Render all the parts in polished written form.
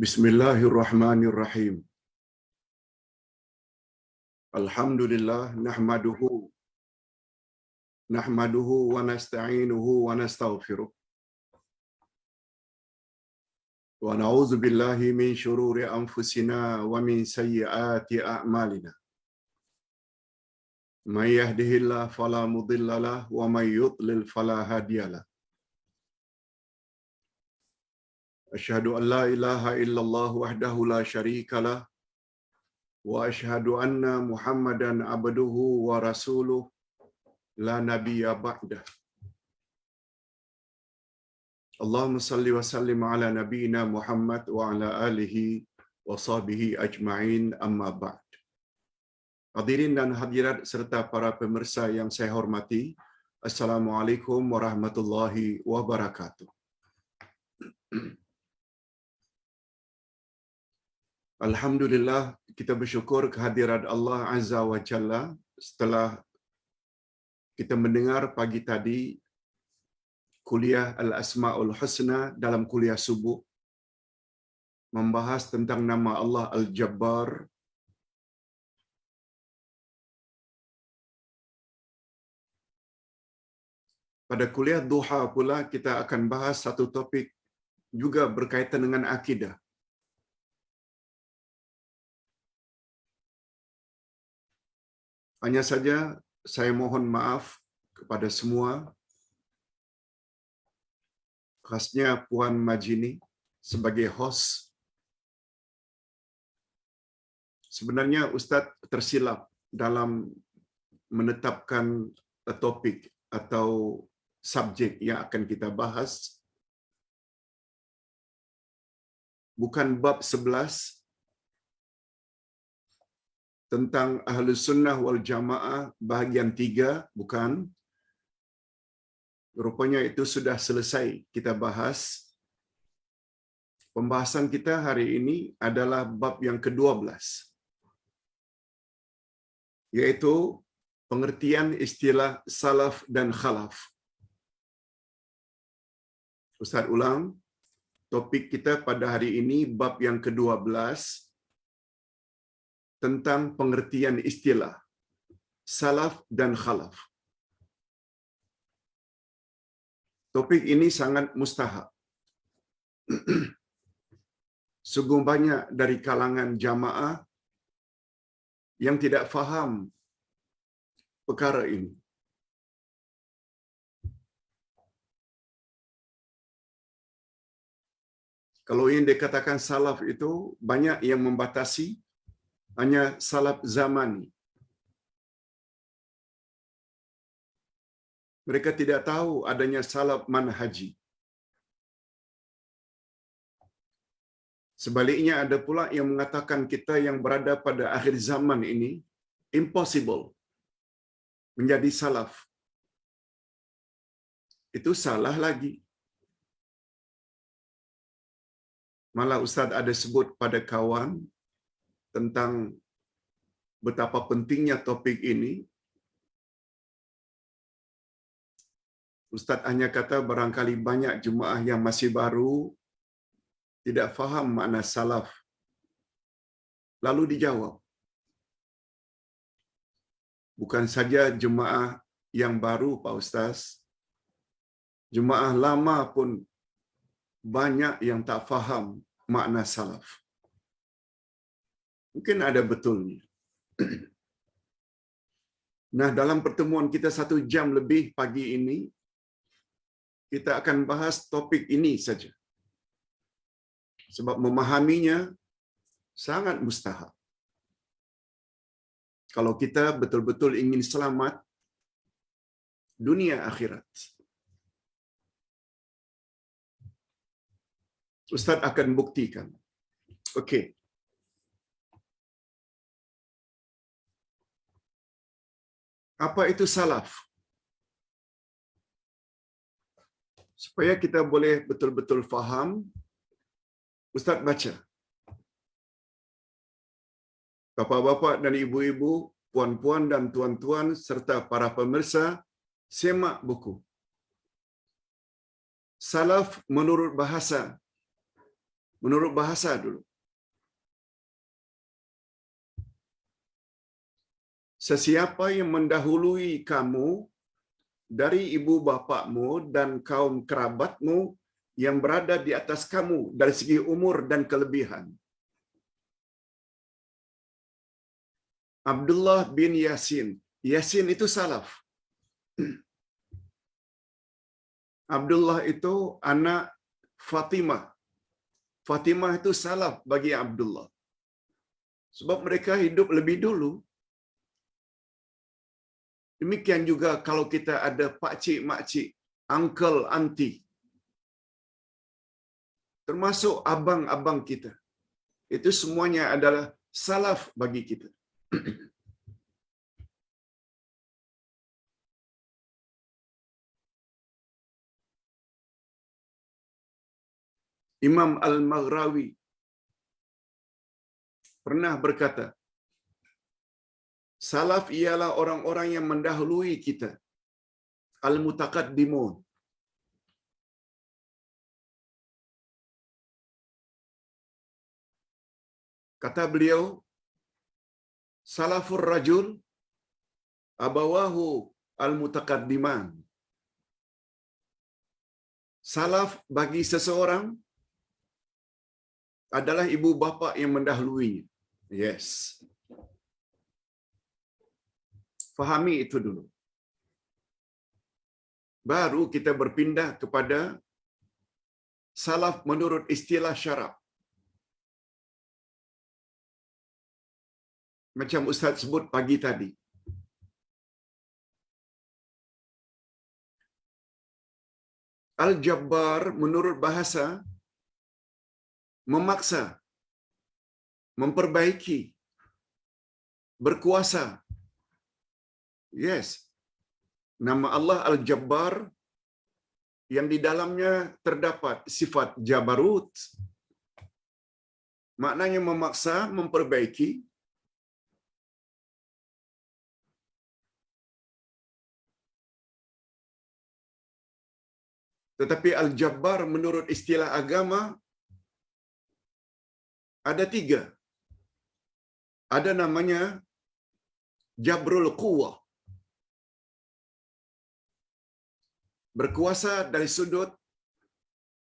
Bismillahirrahmanirrahim. Alhamdulillah nahmaduhu wa nasta'inuhu wa nastaghfiruh. Wa na'udzu billahi min shururi anfusina wa min sayyiati a'malina. May yahdihillahu fala mudilla lahu wa may yudlil fala hadiyalah. Asyhadu an la ilaha illallah wahdahu la syarika lah wa asyhadu anna Muhammadan abduhu wa rasuluh la nabiyya ba'dah. Allahumma salli wa sallim ala nabiyyina Muhammad wa ala alihi wa sahbihi ajma'in, amma ba'd. Hadirin dan hadirat serta para pemirsa yang saya hormati, Assalamualaikum warahmatullahi wabarakatuh. Alhamdulillah, kita bersyukur kehadirat Allah Azza wa Jalla setelah kita mendengar pagi tadi kuliah Al-Asma'ul Husna dalam kuliah subuh membahas tentang nama Allah Al-Jabbar. Pada kuliah duha pula kita akan bahas satu topik juga berkaitan dengan akidah. Hanya saja saya mohon maaf kepada semua, khasnya Puan Majini sebagai host. Sebenarnya Ustaz tersilap dalam menetapkan topik atau subjek yang akan kita bahas. Bukan bab 11 tentang Ahlus Sunnah wal Jamaah bahagian 3, bukan. Rupanya itu sudah selesai kita bahas. Pembahasan kita hari ini adalah bab yang ke-12, yaitu pengertian istilah salaf dan khalaf. Ustaz ulang, topik kita pada hari ini bab yang ke-12 tentang pengertian istilah salaf dan khalaf. Topik ini sangat mustahab. Sungguh banyak dari kalangan jamaah yang tidak faham perkara ini. Kalau yang dikatakan salaf itu banyak yang membatasi hanya salaf zamani. Mereka tidak tahu adanya salaf manhaji. Sebaliknya ada pula yang mengatakan kita yang berada pada akhir zaman ini impossible menjadi salaf. Itu salah lagi. Malah Ustaz ada sebut pada kawan tentang betapa pentingnya topik ini. Ustaz hanya kata barangkali banyak jemaah yang masih baru tidak faham makna salaf. Lalu dijawab, bukan saja jemaah yang baru Pak Ustaz, jemaah lama pun banyak yang tak faham makna salaf. Mungkin ada betulnya. Nah, dalam pertemuan kita 1 jam lebih pagi ini, kita akan bahas topik ini saja. Sebab memahaminya sangat mustahab. Kalau kita betul-betul ingin selamat dunia akhirat. Ustaz akan buktikan. Okey. Apa itu salaf? Supaya kita boleh betul-betul faham, Ustaz baca. Bapa-bapa dan ibu-ibu, puan-puan dan tuan-tuan serta para pemirsa, semak buku. Salaf menurut bahasa menurut bahasa dulu. Sesiapa yang mendahului kamu dari ibu bapakmu dan kaum kerabatmu yang berada di atas kamu dari segi umur dan kelebihan. Abdullah bin Yasin. Yasin itu salaf. Abdullah itu anak Fatimah. Fatimah itu salaf bagi Abdullah. Sebab mereka hidup lebih dulu. Demikian juga kalau kita ada pakcik, makcik, uncle, auntie. Termasuk abang-abang kita. Itu semuanya adalah salaf bagi kita. Imam Al-Maghrawi pernah berkata, salaf ialah orang-orang yang mendahului kita. Al-Mutaqaddimun. Kata beliau, salafur rajul abawahu al-mutaqaddiman. Salaf bagi seseorang adalah ibu bapa yang mendahuluinya. Yes. Fahami itu dulu. Baru kita berpindah kepada salaf menurut istilah syarak. Macam Ustaz sebut pagi tadi. Al-Jabbar menurut bahasa memaksa, memperbaiki, berkuasa. Yes. Nama Allah Al-Jabbar yang di dalamnya terdapat sifat Jabarut. Maknanya memaksa, memperbaiki. Tetapi Al-Jabbar menurut istilah agama ada 3. Ada namanya Jabrul Quwwah. Berkuasa dari sudut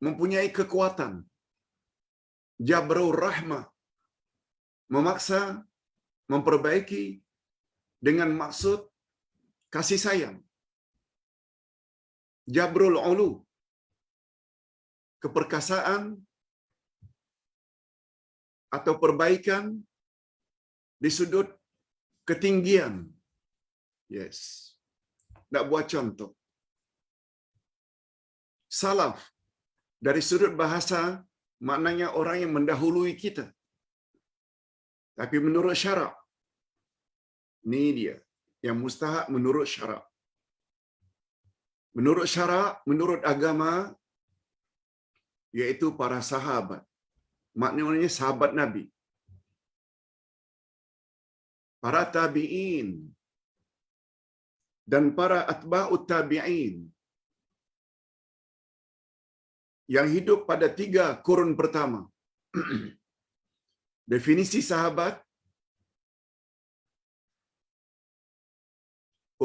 mempunyai kekuatan. Jabrul Rahmah. Memaksa, memperbaiki dengan maksud kasih sayang. Jabrul Ulu. Keperkasaan atau perbaikan di sudut ketinggian. Yes. Nak buat contoh. Salaf dari sudut bahasa maknanya orang yang mendahului kita. Tapi menurut syarak, ini dia yang mustahak menurut syarak. Menurut syarak, menurut agama, yaitu para sahabat. Maknanya sahabat Nabi. Para tabi'in. Dan para atba'ut tabi'in. Yang hidup pada 3 kurun pertama. Definisi sahabat,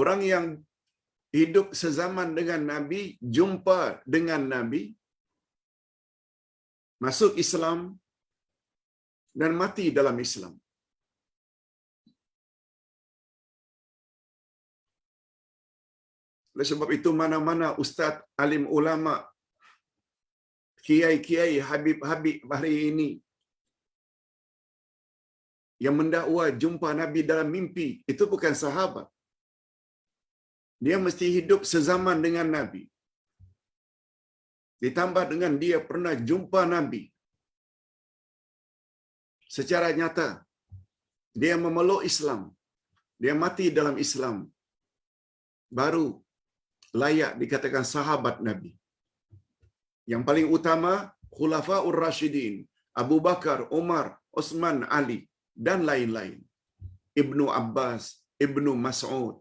orang yang hidup sezaman dengan Nabi, jumpa dengan Nabi, masuk Islam, dan mati dalam Islam. Oleh sebab itu mana-mana ustaz, alim ulama, kiai-kiai, habib-habib hari ini yang mendakwa jumpa Nabi dalam mimpi, itu bukan sahabat. Dia mesti hidup sezaman dengan Nabi. Ditambah dengan dia pernah jumpa Nabi secara nyata. Dia memeluk Islam. Dia mati dalam Islam. Baru layak dikatakan sahabat Nabi. Yang paling utama, Khulafaur Rashidin, Abu Bakar, Umar, Utsman, Ali, dan lain-lain. Ibnu Abbas, Ibnu Mas'ud,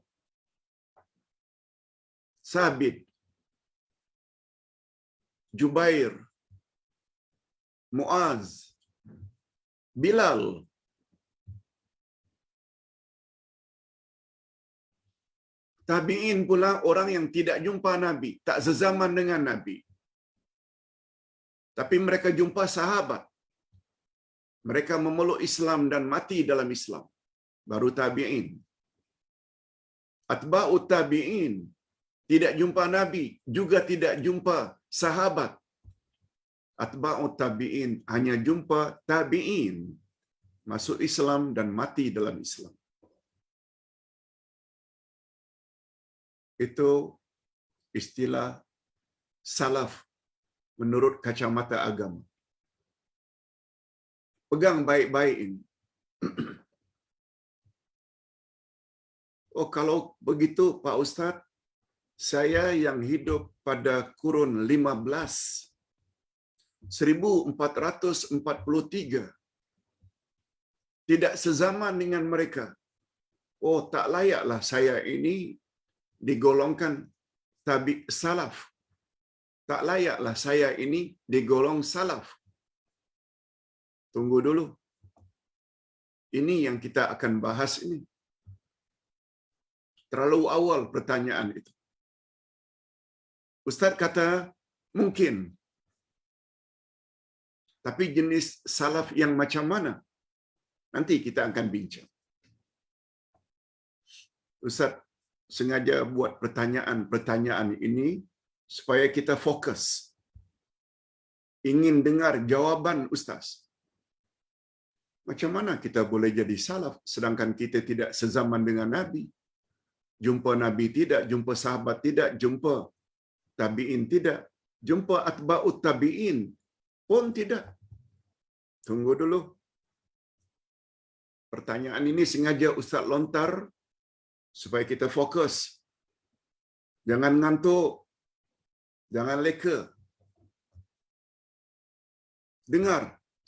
Sabit, Jubair, Muaz, Bilal. Tabi'in pula orang yang tidak jumpa Nabi, tak sezaman dengan Nabi. Tapi mereka jumpa sahabat. Mereka memeluk Islam dan mati dalam Islam. Baru tabi'in. Atba'ut tabi'in tidak jumpa Nabi, juga tidak jumpa sahabat. Atba'ut tabi'in hanya jumpa tabi'in, masuk Islam dan mati dalam Islam. Itu istilah salaf menurut kacamata agama. Pegang baik-baik ini. Oh, kalau begitu Pak Ustaz, saya yang hidup pada kurun 1443, tidak sezaman dengan mereka. Oh, tak layaklah saya ini digolongkan tabi salaf. Tak layaklah saya ini digolong salaf. Tunggu dulu. Ini yang kita akan bahas ini. Terlalu awal pertanyaan itu. Ustaz kata mungkin. Tapi jenis salaf yang macam mana? Nanti kita akan bincang. Ustaz sengaja buat pertanyaan-pertanyaan ini supaya kita fokus. Ingin dengar jawaban Ustaz. Macam mana kita boleh jadi salaf sedangkan kita tidak sezaman dengan Nabi? Jumpa Nabi tidak, jumpa sahabat tidak, jumpa tabi'in tidak, jumpa atba'ut tabi'in pun tidak. Tunggu dulu. Pertanyaan ini sengaja Ustaz lontar supaya kita fokus. Jangan ngantuk. Jangan leka. Dengar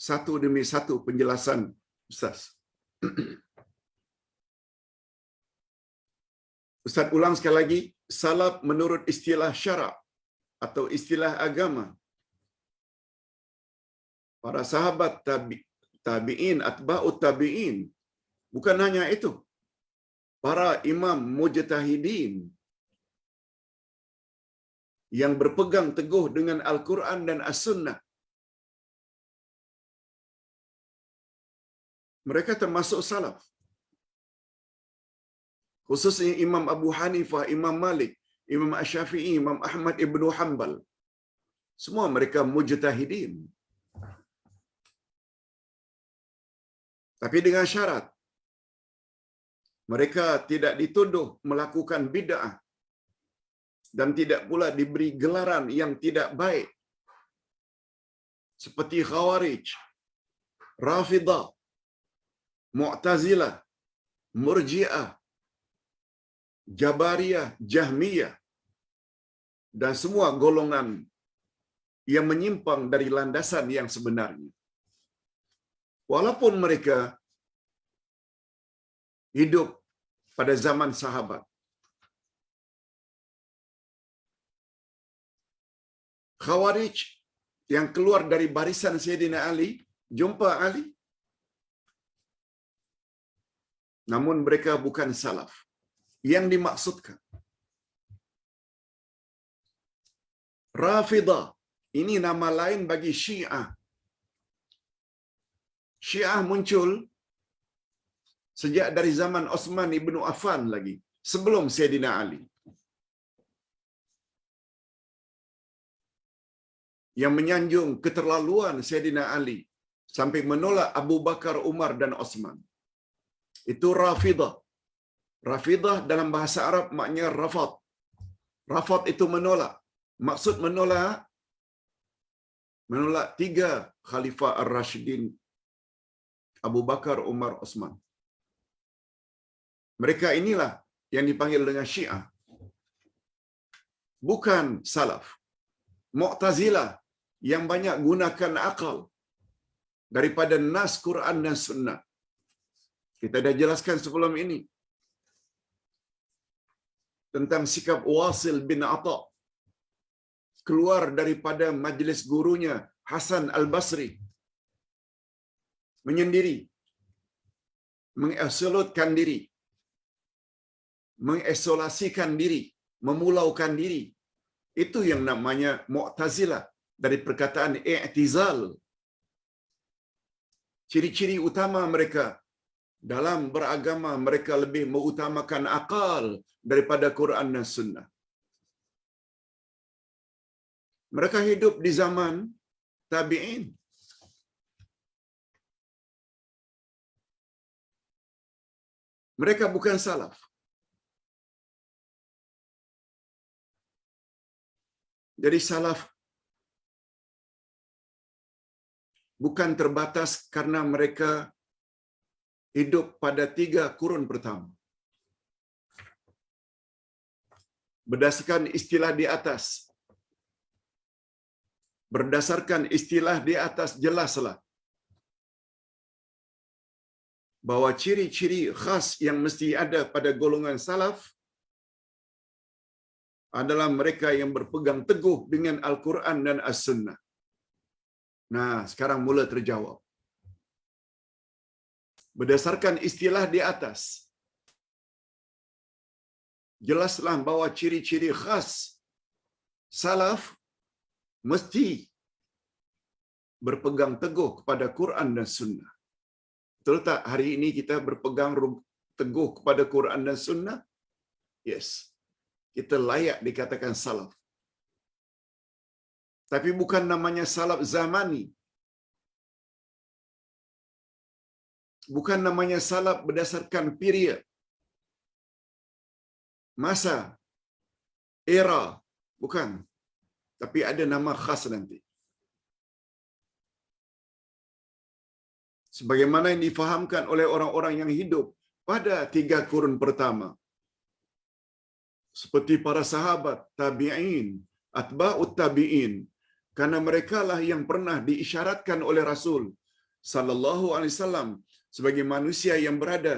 satu demi satu penjelasan Ustaz. Ustaz ulang sekali lagi, salaf menurut istilah syarak atau istilah agama. Para sahabat tabi'in, atba'ut tabi'in. Bukan hanya itu. Para imam mujtahidin yang berpegang teguh dengan Al-Quran dan As-Sunnah. Mereka termasuk salaf. Khususnya Imam Abu Hanifah, Imam Malik, Imam Asy-Syafi'i, Imam Ahmad Ibn Hanbal. Semua mereka mujtahidin. Tapi dengan syarat. Mereka tidak dituduh melakukan bid'ah dan tidak pula diberi gelaran yang tidak baik. Seperti Khawarij, Rafidah, Mu'tazilah, Murji'ah, Jabariyah, Jahmiyah dan semua golongan yang menyimpang dari landasan yang sebenarnya. Walaupun mereka hidup pada zaman sahabat. Khawarij yang keluar dari barisan Sayyidina Ali, jumpa Ali. Namun mereka bukan salaf. Yang dimaksudkan Rafidah, ini nama lain bagi Syiah. Syiah muncul sejak dari zaman Osman ibn Affan lagi, sebelum Sayyidina Ali. Yang menyanjung keterlaluan Sayyidina Ali sampai menolak Abu Bakar, Umar dan Osman. Itu Rafidah. Rafidah dalam bahasa Arab maknanya rafad. Rafad itu menolak. Maksud menolak tiga Khalifah Ar-Rashidin, Abu Bakar, Umar, Osman. Mereka inilah yang dipanggil dengan Syiah. Bukan salaf. Mu'tazilah yang banyak gunakan akal daripada nas Quran dan Sunnah. Kita dah jelaskan sebelum ini tentang sikap Wasil bin Atha keluar daripada majlis gurunya Hasan Al-Basri menyendiri, mengisolasikan diri, mengisolasikan diri, memulaukan diri. Itu yang namanya Mu'tazilah, dari perkataan i'tizal. Ciri-ciri utama mereka dalam beragama, mereka lebih mengutamakan akal daripada Quran dan Sunnah. Mereka hidup di zaman tabi'in. Mereka bukan salaf. Jadi salaf bukan terbatas karena mereka hidup pada 3 kurun pertama. Berdasarkan istilah di atas. Berdasarkan istilah di atas jelaslah bahwa ciri-ciri khas yang mesti ada pada golongan salaf adalah mereka yang berpegang teguh dengan Al-Quran dan As-Sunnah. Nah, sekarang mula terjawab. Berdasarkan istilah di atas, jelaslah bahwa ciri-ciri khas salaf mesti berpegang teguh kepada Quran dan Sunnah. Betul tak hari ini kita berpegang teguh kepada Quran dan Sunnah? Yes. Kita layak dikatakan salaf. Tapi bukan namanya salaf zamani. Bukan namanya salaf berdasarkan period, masa, era. Bukan. Tapi ada nama khas nanti. Sebagaimana yang difahamkan oleh orang-orang yang hidup pada 3 kurun pertama. Seperti para sahabat, tabi'in, atba'ut tabi'in. Karena merekalah yang pernah diisyaratkan oleh Rasul sallallahu alaihi wasallam sebagai manusia yang berada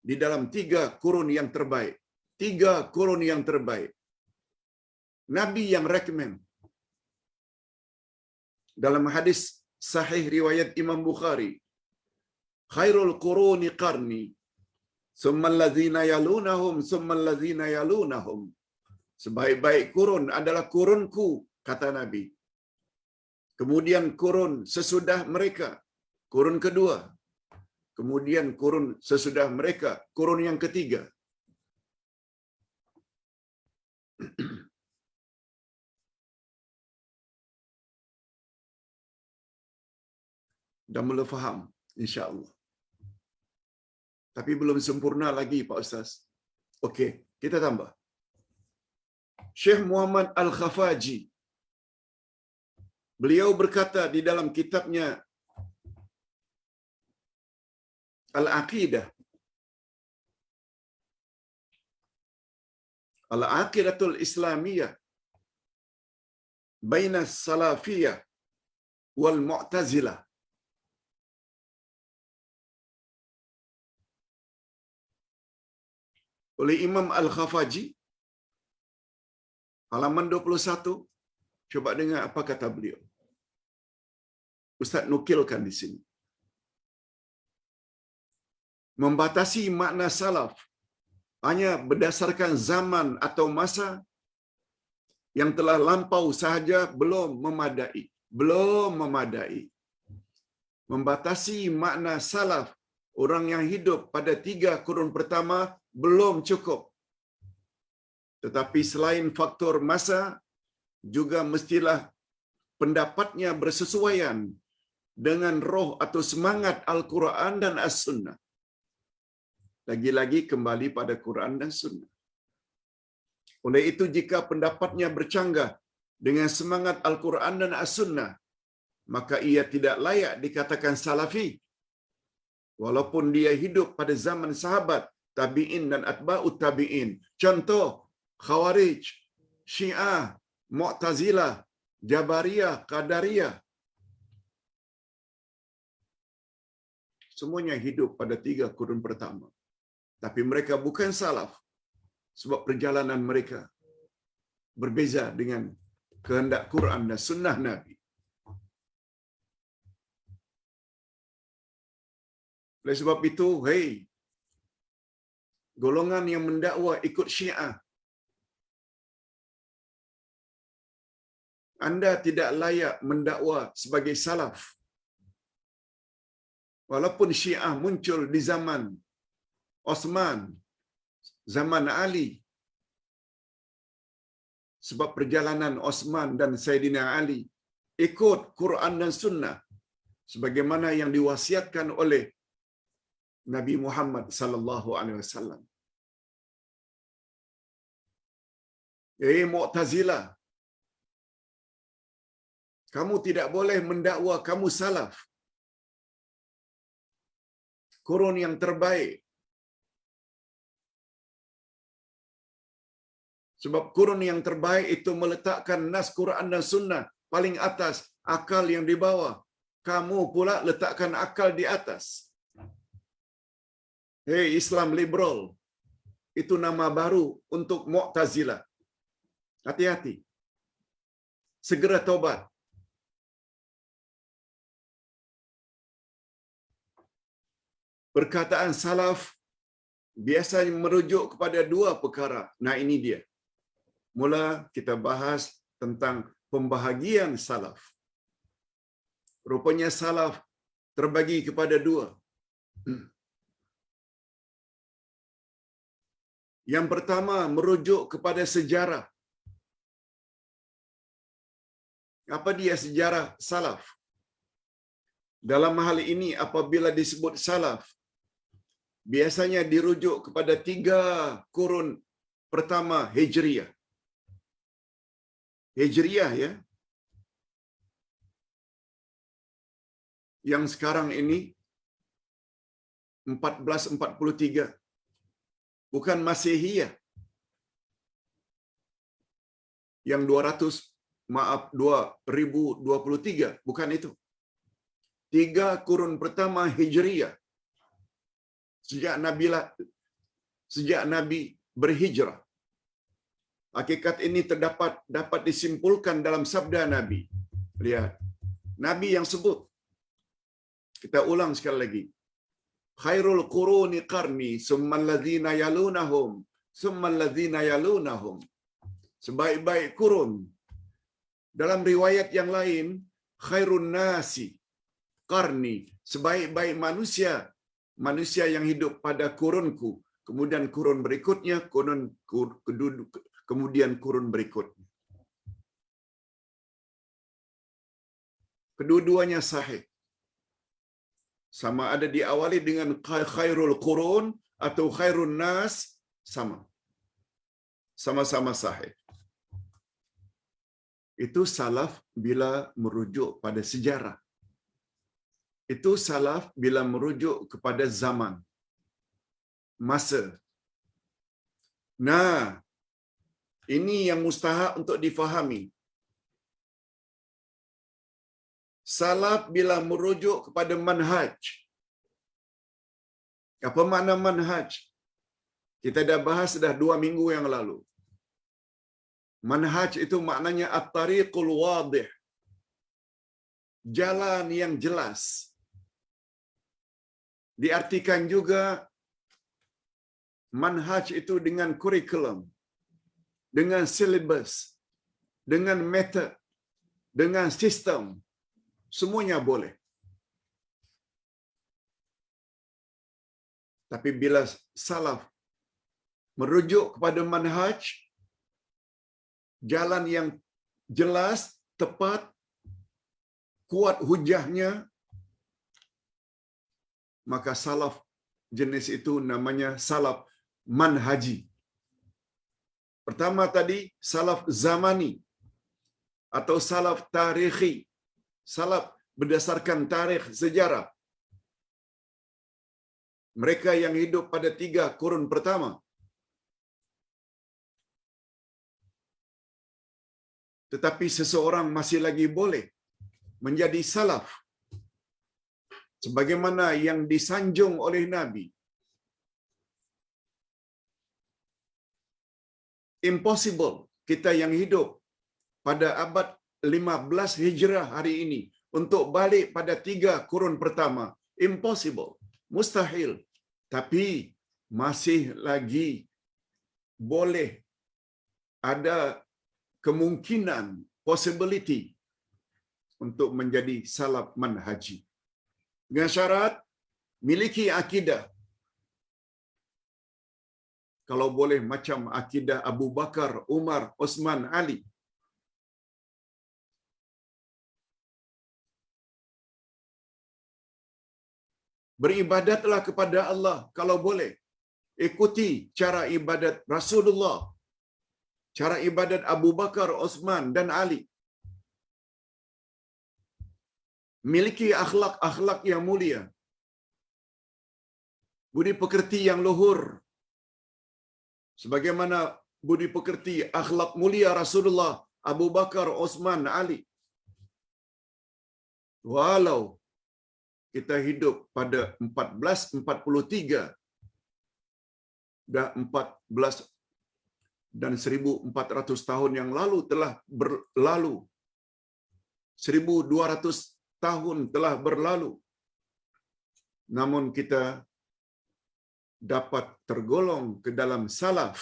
di dalam 3 kurun yang terbaik. 3 kurun yang terbaik. Nabi yang recommend. Dalam hadis sahih riwayat Imam Bukhari, khairul quruni qarni, summa allazina yalunahum, summa allazina yalunahum. Sebaik-baik kurun adalah kurunku, kata Nabi. Kemudian kurun sesudah mereka, kurun kedua. Kemudian kurun sesudah mereka, kurun yang ketiga. Dah mula faham, insya-Allah. Tapi belum sempurna lagi, Pak Ustaz. Okey, kita tambah. Syekh Muhammad Al-Khafaji, beliau berkata di dalam kitabnya Al-Aqidah, Al-Aqidatul Islamiyah baina Salafiyah wal Mu'tazilah. Oleh Imam Al-Khafaji, halaman 21, coba dengar apa kata beliau. Ustaz nukilkan di sini. Membatasi makna salaf hanya berdasarkan zaman atau masa yang telah lampau sahaja belum memadai. Belum memadai. Membatasi makna salaf, orang yang hidup pada 3 kurun pertama, belum cukup. Tetapi selain faktor masa, juga mestilah pendapatnya bersesuaian dengan roh atau semangat Al-Quran dan As-Sunnah. Lagi-lagi kembali pada Quran dan Sunnah. Oleh itu, jika pendapatnya bercanggah dengan semangat Al-Quran dan As-Sunnah, maka ia tidak layak dikatakan salafi. Walaupun dia hidup pada zaman sahabat, tabi'in dan atba'ut tabi'in. Contoh, Khawarij, Syiah, Mu'tazilah, Jabariyah, Qadariyah. Semuanya hidup pada 3 kurun pertama. Tapi mereka bukan salaf. Sebab perjalanan mereka berbeza dengan kehendak Quran dan Sunnah Nabi. Oleh sebab itu, hei, golongan yang mendakwa ikut Syiah, anda tidak layak mendakwa sebagai salaf. Walaupun Syiah muncul di zaman Osman, zaman Ali, sebab perjalanan Osman dan Sayyidina Ali ikut Quran dan Sunnah sebagaimana yang diwasiatkan oleh Nabi Muhammad sallallahu alaihi wasallam. Mu'tazilah, kamu tidak boleh mendakwa kamu salaf. Kurun yang terbaik. Sebab kurun yang terbaik itu meletakkan nas Quran dan Sunnah paling atas, akal yang di bawah. Kamu pula letakkan akal di atas. Hei, Islam liberal. Itu nama baru untuk Mu'tazilah. Hati-hati. Segera tobat. Perkataan salaf biasanya merujuk kepada dua perkara. Nah, ini dia. Mula kita bahas tentang pembahagian salaf. Rupanya salaf terbagi kepada dua. Yang pertama merujuk kepada sejarah. Apa dia sejarah salaf? Dalam hal ini apabila disebut salaf, biasanya dirujuk kepada 3 kurun pertama Hijriyah. Hijriyah ya. Yang sekarang ini 1443. Bukan Masihiyah. Yang 2023, bukan itu. 3 kurun pertama Hijriyah. Sejak Nabi berhijrah. Hakikat ini dapat disimpulkan dalam sabda Nabi. Lihat. Nabi yang sebut. Kita ulang sekali lagi. Khairul quruni qarni, summal ladzina yalunahum, summal ladzina yalunahum. Sebaik-baik kurun. Dalam riwayat yang lain, khairun nasi qarni, sebaik-baik manusia yang hidup pada kurunku, kemudian kurun berikutnya, kemudian kurun berikutnya. Kedua-duanya sahih. Sama ada diawali dengan khairul qurun atau khairun nas, sama-sama sahih. Itu salaf bila merujuk pada sejarah. Itu salaf bila merujuk kepada zaman, masa. Nah, ini yang mustahak untuk difahami. Salaf bila merujuk kepada manhaj. Apa makna manhaj? Kita dah bahas dah 2 minggu yang lalu. Manhaj itu maknanya at-tariqul wadih. Jalan yang jelas. Diartikan juga manhaj itu dengan kurikulum, dengan silibus, dengan metod, dengan sistem. Semuanya boleh. Tapi bila salaf merujuk kepada manhaj, jalan yang jelas, tepat, kuat hujahnya, maka salaf jenis itu namanya salaf manhaji. Pertama tadi salaf zamani atau salaf tarikhi. Salaf berdasarkan tarikh sejarah. Mereka yang hidup pada 3 kurun pertama. Tetapi seseorang masih lagi boleh menjadi salaf sebagaimana yang disanjung oleh Nabi. Impossible kita yang hidup pada abad 15 Hijrah hari ini untuk balik pada 3 kurun pertama. Impossible. mustahil, tapi masih lagi boleh ada kemungkinan, possibility untuk menjadi salaf manhaji. Dengan syarat miliki akidah. Kalau boleh macam akidah Abu Bakar, Umar, Osman, Ali. Beribadatlah kepada Allah kalau boleh. Ikuti cara ibadat Rasulullah. Cara ibadat Abu Bakar, Osman dan Ali. Miliki akhlak-akhlak yang mulia. Budi pekerti yang luhur. Sebagaimana budi pekerti akhlak mulia Rasulullah, Abu Bakar, Osman, Ali. Walau kita hidup pada 1443, dah 14 dan 1400 tahun yang lalu telah berlalu. 1200 tahun telah berlalu. Namun kita dapat tergolong ke dalam salaf.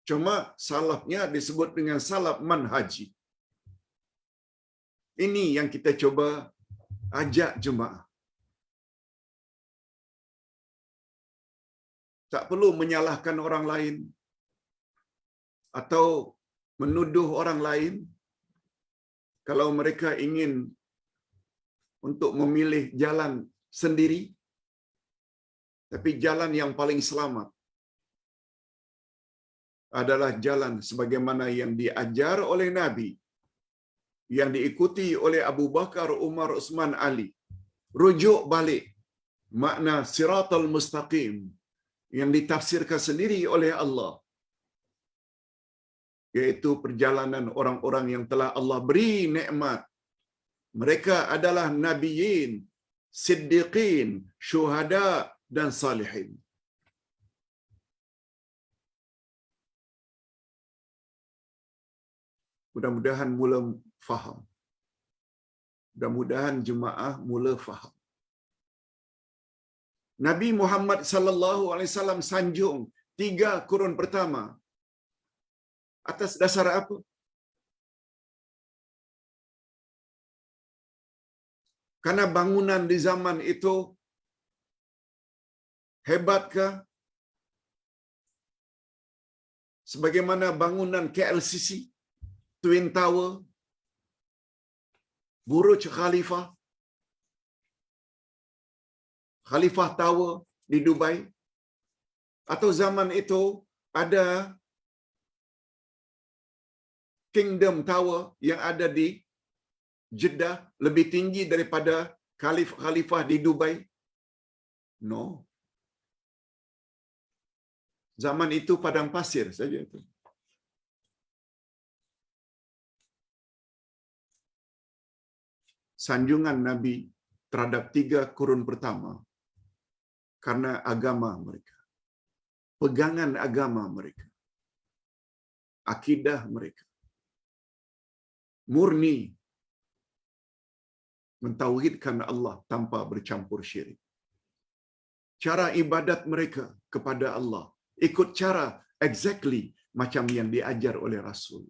Cuma salafnya disebut dengan salaf manhaji. Ini yang kita coba ajak jemaah. Tak perlu menyalahkan orang lain atau menuduh orang lain kalau mereka ingin untuk memilih jalan sendiri. Tapi jalan yang paling selamat adalah jalan sebagaimana yang diajar oleh Nabi, yang diikuti oleh Abu Bakar, Umar, Utsman, Ali. Rujuk balik makna siratal mustaqim yang ditafsirkan sendiri oleh Allah, yaitu perjalanan orang-orang yang telah Allah beri nikmat. Mereka adalah nabiyin, siddiqin, syuhada dan salihin. Mudah-mudahan mula faham. Mudah-mudahan jemaah mula faham. Nabi Muhammad sallallahu alaihi wasallam sanjung 3 kurun pertama atas dasar apa? Karena bangunan di zaman itu hebatkah? Sebagaimana bangunan KLCC, Twin Tower, Burj Khalifa, Khalifah Tower di Dubai, atau zaman itu ada Kingdom Tower yang ada di Jeddah lebih tinggi daripada Khalifah di Dubai? No. Zaman itu padang pasir saja itu. Sanjungan Nabi terhadap 3 kurun pertama karena agama mereka, pegangan agama mereka, akidah mereka murni mentauhidkan Allah tanpa bercampur syirik. Cara ibadat mereka kepada Allah ikut cara exactly macam yang diajar oleh Rasul.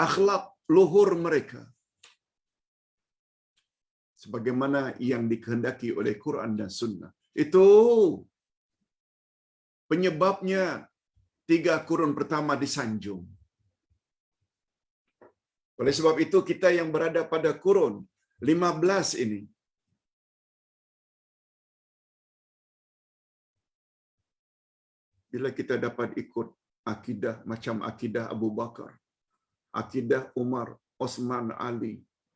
Akhlak luhur mereka sebagaimana yang dikehendaki oleh Quran dan Sunnah. Itu penyebabnya 3 kurun pertama disanjung. Oleh sebab itu kita yang berada pada kurun 15 ini bila kita dapat ikut akidah macam akidah Abu Bakar, akidah Umar, Osman, Ali,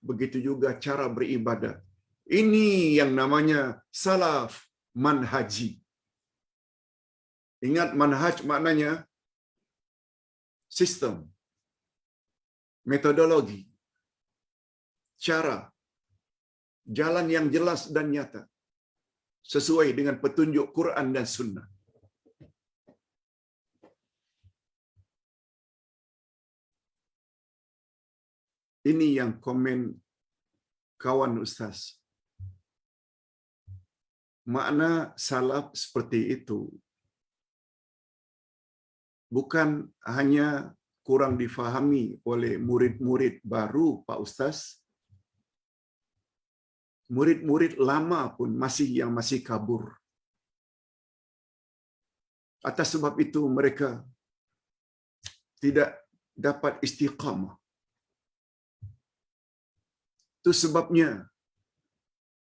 begitu juga cara beribadat. Ini yang namanya salaf manhaji. Ingat manhaj maknanya sistem, metodologi, cara, jalan yang jelas dan nyata sesuai dengan petunjuk Quran dan Sunnah. Ini yang komen kawan ustaz. Makna salaf seperti itu bukan hanya kurang difahami oleh murid-murid baru, Pak Ustaz. Murid-murid lama pun masih kabur. Atas sebab itu mereka tidak dapat istiqamah. Itu sebabnya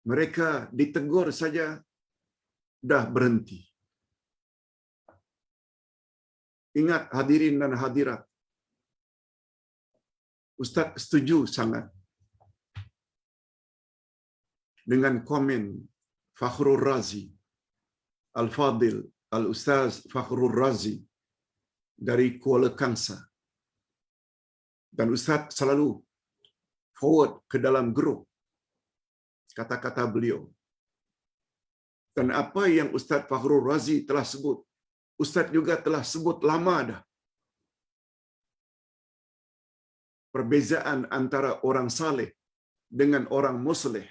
mereka ditegur saja dah berhenti. Ingat hadirin dan hadirat, Ustaz setuju sangat dengan komen Fakhrul Razi, Al-Fadil, Al-Ustaz Fakhrul Razi dari Kuala Kangsar. Dan Ustaz selalu forward ke dalam grup kata-kata beliau. Dan apa yang Ustaz Fakhrul Razi telah sebut, Ustaz juga telah sebut lama dah. Perbezaan antara orang saleh dengan orang muslih.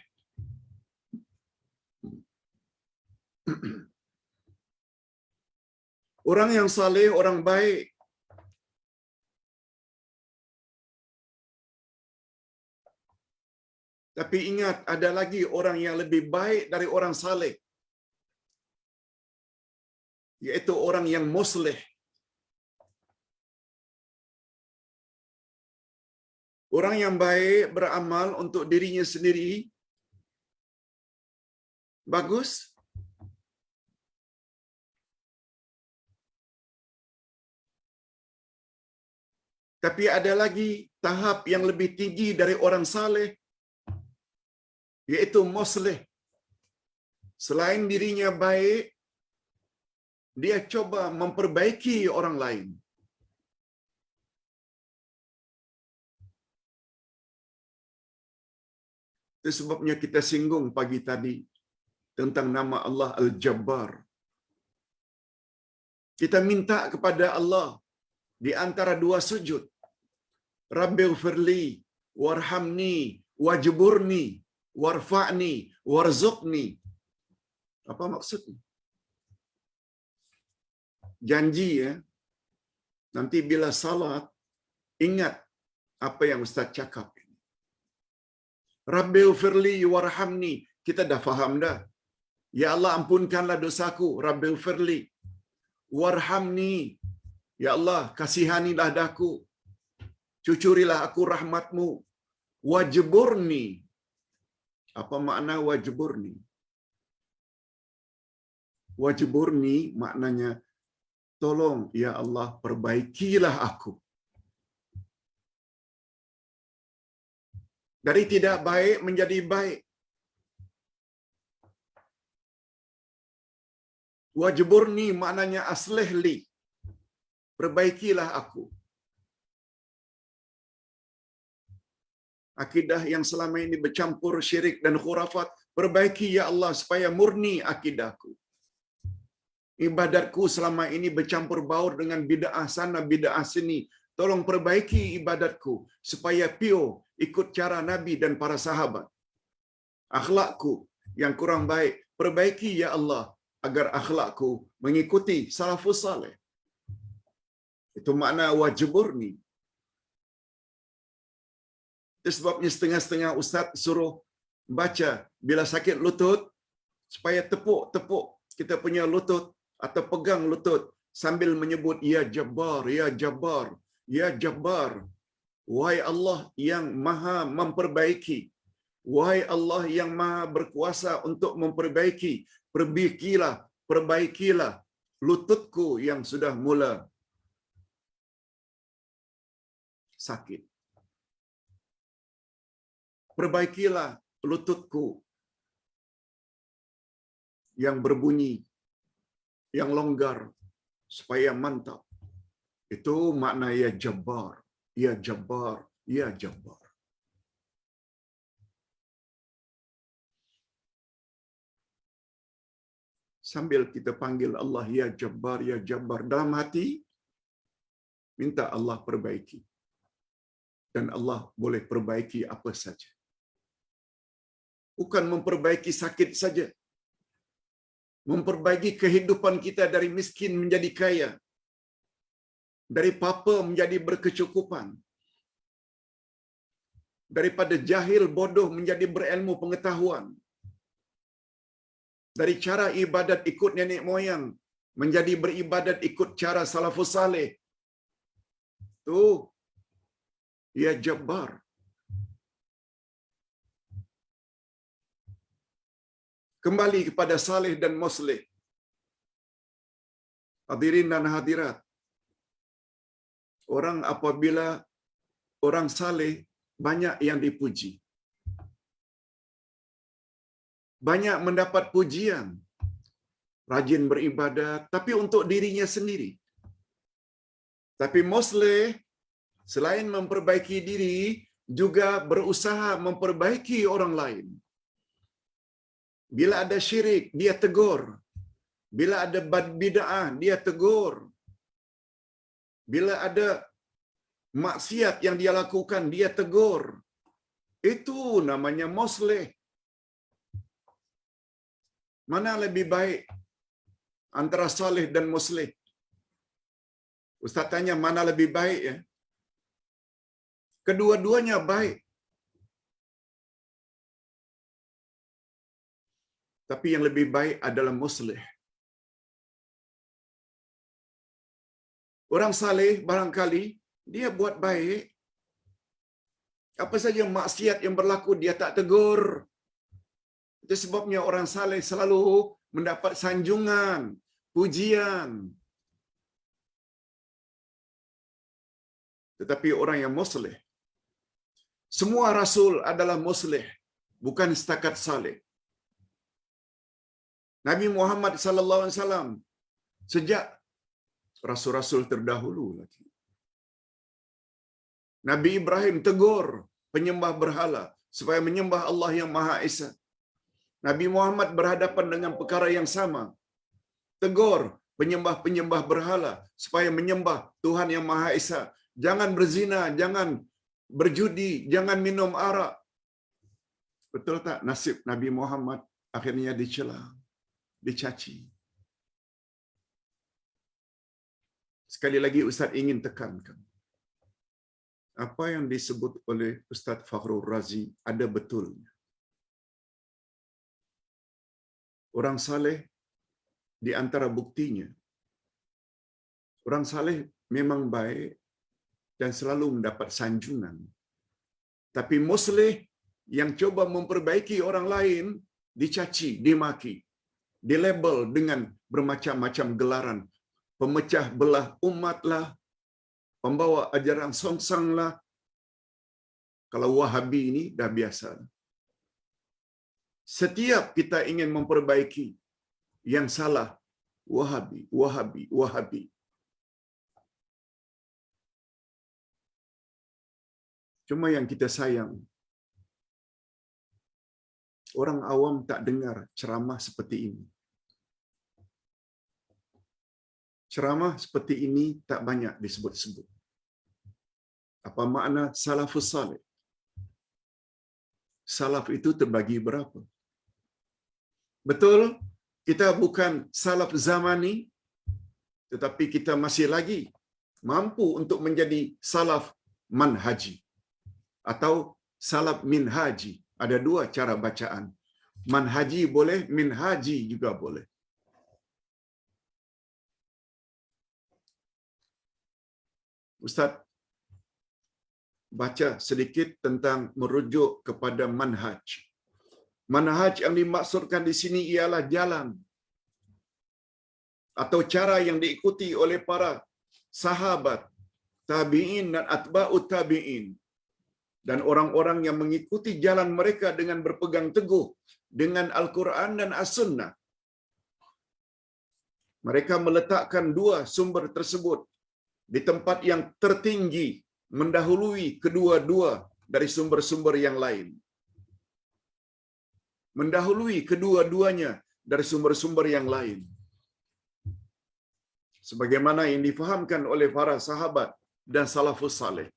Orang yang saleh, orang baik. Tapi ingat, ada lagi orang yang lebih baik dari orang saleh, yaitu orang yang muslih. Orang yang baik beramal untuk dirinya sendiri, bagus. Tapi ada lagi tahap yang lebih tinggi dari orang saleh, yaitu muslih. Selain dirinya baik, dia coba memperbaiki orang lain. Itu sebabnya kita singgung pagi tadi tentang nama Allah Al-Jabbar. Kita minta kepada Allah di antara dua sujud, Rabbighfirli warhamni wajburni warfa'ni warzuqni. Apa maksudnya? Janji ya, nanti bila salat ingat apa yang Ustaz cakap. Rabbighfirli warhamni, kita dah faham dah. Ya Allah, ampunkanlah dosaku, Rabbighfirli. Warhamni, ya Allah, kasihanilah daku. Cucurilah aku rahmatmu. Wajburni. Apa makna wajburni? Wajburni maknanya tolong ya Allah, perbaikilah aku. Dari tidak baik menjadi baik. Wajburni maknanya aslihli, perbaikilah aku. Akidah yang selama ini bercampur syirik dan khurafat, perbaiki ya Allah supaya murni akidahku. Ibadatku selama ini bercampur baur dengan bid'ah sana bid'ah sini, tolong perbaiki ibadatku supaya pure ikut cara Nabi dan para sahabat. Akhlakku yang kurang baik, perbaiki ya Allah agar akhlakku mengikuti salafus saleh. Itu makna wajburni. Itu sebabnya setengah-setengah ustaz suruh baca bila sakit lutut supaya tepuk-tepuk kita punya lutut atau pegang lutut sambil menyebut ya Jabbar, ya Jabbar, ya Jabbar. Wahai Allah yang Maha memperbaiki, wahai Allah yang Maha berkuasa untuk memperbaiki, perbaikilah lututku yang sudah mula sakit. Perbaikilah lututku yang berbunyi, yang longgar, supaya mantap. Itu makna ya Jabbar, ya Jabbar, ya Jabbar. Sambil kita panggil Allah ya Jabbar, ya Jabbar, dalam hati minta Allah perbaiki. Dan Allah boleh perbaiki apa saja. Bukan memperbaiki sakit saja. memperbaiki kehidupan kita dari miskin menjadi kaya, dari papa menjadi berkecukupan, daripada jahil bodoh menjadi berilmu pengetahuan, dari cara ibadat ikut nenek moyang menjadi beribadat ikut cara salafus saleh. Tu ya Jabbar. Kembali kepada saleh dan muslih. Hadirin dan hadirat. Orang apabila orang saleh banyak yang dipuji. Banyak mendapat pujian. Rajin beribadat tapi untuk dirinya sendiri. Tapi muslih selain memperbaiki diri juga berusaha memperbaiki orang lain. Bila ada syirik, dia tegur. Bila ada bid'ah, dia tegur. Bila ada maksiat yang dia lakukan, dia tegur. Itu namanya muslih. Mana lebih baik antara salih dan muslih? Ustaz tanya mana lebih baik ya? Kedua-duanya baik. Tapi yang lebih baik adalah muslih. Orang saleh barangkali dia buat baik. Apa saja maksiat yang berlaku dia tak tegur. Itu sebabnya orang saleh selalu mendapat sanjungan, pujian. Tetapi orang yang muslih, semua rasul adalah muslih, bukan setakat saleh. Nabi Muhammad sallallahu alaihi wasallam sejak rasul-rasul terdahulu lagi. Nabi Ibrahim tegur penyembah berhala supaya menyembah Allah yang Maha Esa. Nabi Muhammad berhadapan dengan perkara yang sama. Tegur penyembah-penyembah berhala supaya menyembah Tuhan yang Maha Esa. Jangan berzina, jangan berjudi, jangan minum arak. Betul tak nasib Nabi Muhammad akhirnya dicela, dicaci. Sekali lagi Ustaz ingin tekankan. Apa yang disebut oleh Ustaz Fakhrul Razi ada betulnya. Orang saleh di antara buktinya, orang saleh memang baik dan selalu mendapat sanjungan. Tapi muslih yang coba memperbaiki orang lain dicaci, dimaki, dilabel dengan bermacam-macam gelaran. Pemecah belah umat lah, pembawa ajaran songsang lah. Kalau Wahabi ini dah biasa. Setiap kita ingin memperbaiki yang salah, Wahabi, Wahabi, Wahabi. Cuma yang kita sayang, orang awam tak dengar ceramah seperti ini. Ceramah seperti ini tak banyak disebut-sebut. Apa makna salafus salih? Salaf itu terbagi berapa? Betul, kita bukan salaf zamani, tetapi kita masih lagi mampu untuk menjadi salaf manhaji atau salaf minhaji. Ada dua cara bacaan. Manhaji boleh, minhaji juga boleh. Ustaz baca sedikit tentang merujuk kepada manhaj. Manhaj yang dimaksudkan di sini ialah jalan atau cara yang diikuti oleh para sahabat, tabi'in dan atba'ut tabi'in. Dan orang-orang yang mengikuti jalan mereka dengan berpegang teguh dengan Al-Quran dan As-Sunnah. Mereka meletakkan dua sumber tersebut di tempat yang tertinggi, mendahului kedua-dua dari sumber-sumber yang lain. Mendahului kedua-duanya dari sumber-sumber yang lain. Sebagaimana yang difahamkan oleh para sahabat dan salafus saleh.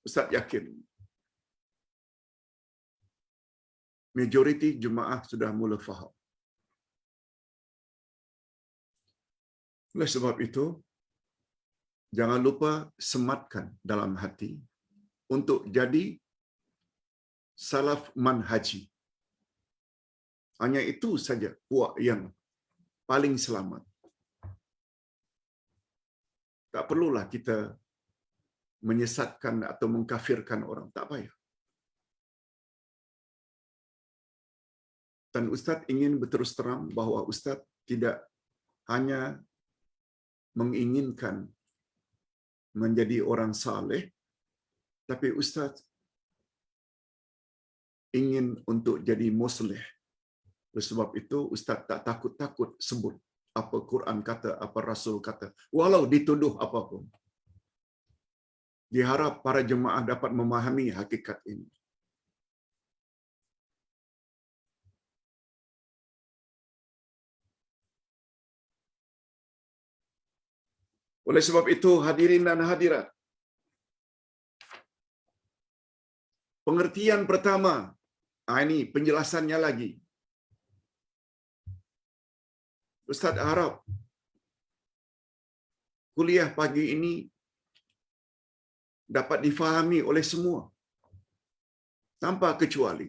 Ustaz yakin majoriti jemaah sudah mula faham. Oleh sebab itu, jangan lupa sematkan dalam hati untuk jadi salaf manhaji. Hanya itu saja puak yang paling selamat. Tak perlulah kita menyesatkan atau mengkafirkan orang. Tak payah. Dan Ustaz ingin berterus terang bahawa Ustaz tidak hanya menginginkan menjadi orang saleh, tapi Ustaz ingin untuk jadi muslih. Oleh sebab itu, Ustaz tak takut-takut sebut apa Quran kata, apa Rasul kata, walau dituduh apapun. Diharap para jemaah dapat memahami hakikat ini. Oleh sebab itu, hadirin dan hadirat, pengertian pertama, ini penjelasannya lagi. Ustaz harap kuliah pagi ini dapat difahami oleh semua, tanpa kecuali.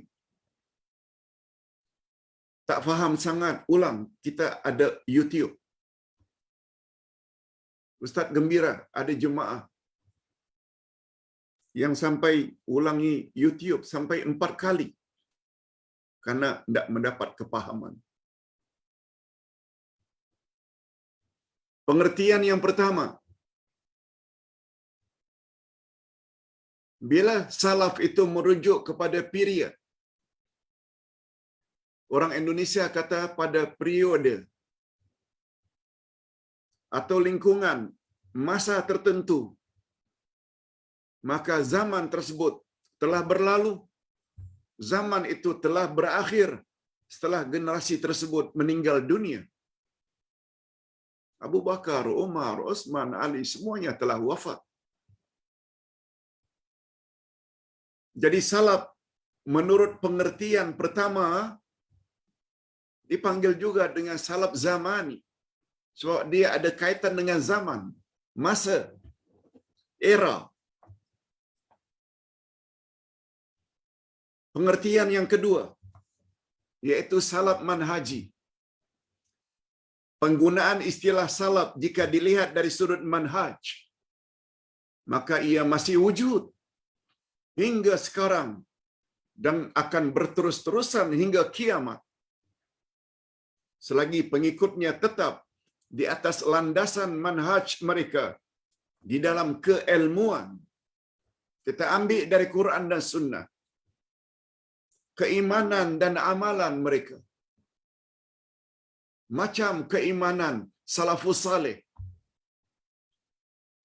Tak faham sangat, ulang, kita ada YouTube. Ustaz gembira ada jemaah yang sampai ulangi YouTube sampai 4 kali karena tidak mendapat kepahaman. Pengertian yang pertama, bila salaf itu merujuk kepada period, orang Indonesia kata pada periode atau lingkungan masa tertentu, maka zaman tersebut telah berlalu. Zaman itu telah berakhir setelah generasi tersebut meninggal dunia. Abu Bakar, Umar, Utsman, Ali, semuanya telah wafat. Jadi salaf menurut pengertian pertama dipanggil juga dengan salaf zamani. Sebab dia ada kaitan dengan zaman, masa, era. Pengertian yang kedua, yaitu salaf manhaji. Penggunaan istilah salaf jika dilihat dari sudut manhaj, maka ia masih wujud hingga sekarang dan akan berterus-terusan hingga kiamat. Selagi pengikutnya tetap di atas landasan manhaj mereka di dalam keilmuan. Kita ambil dari Quran dan Sunnah. Keimanan dan amalan mereka. Macam keimanan salafus saleh.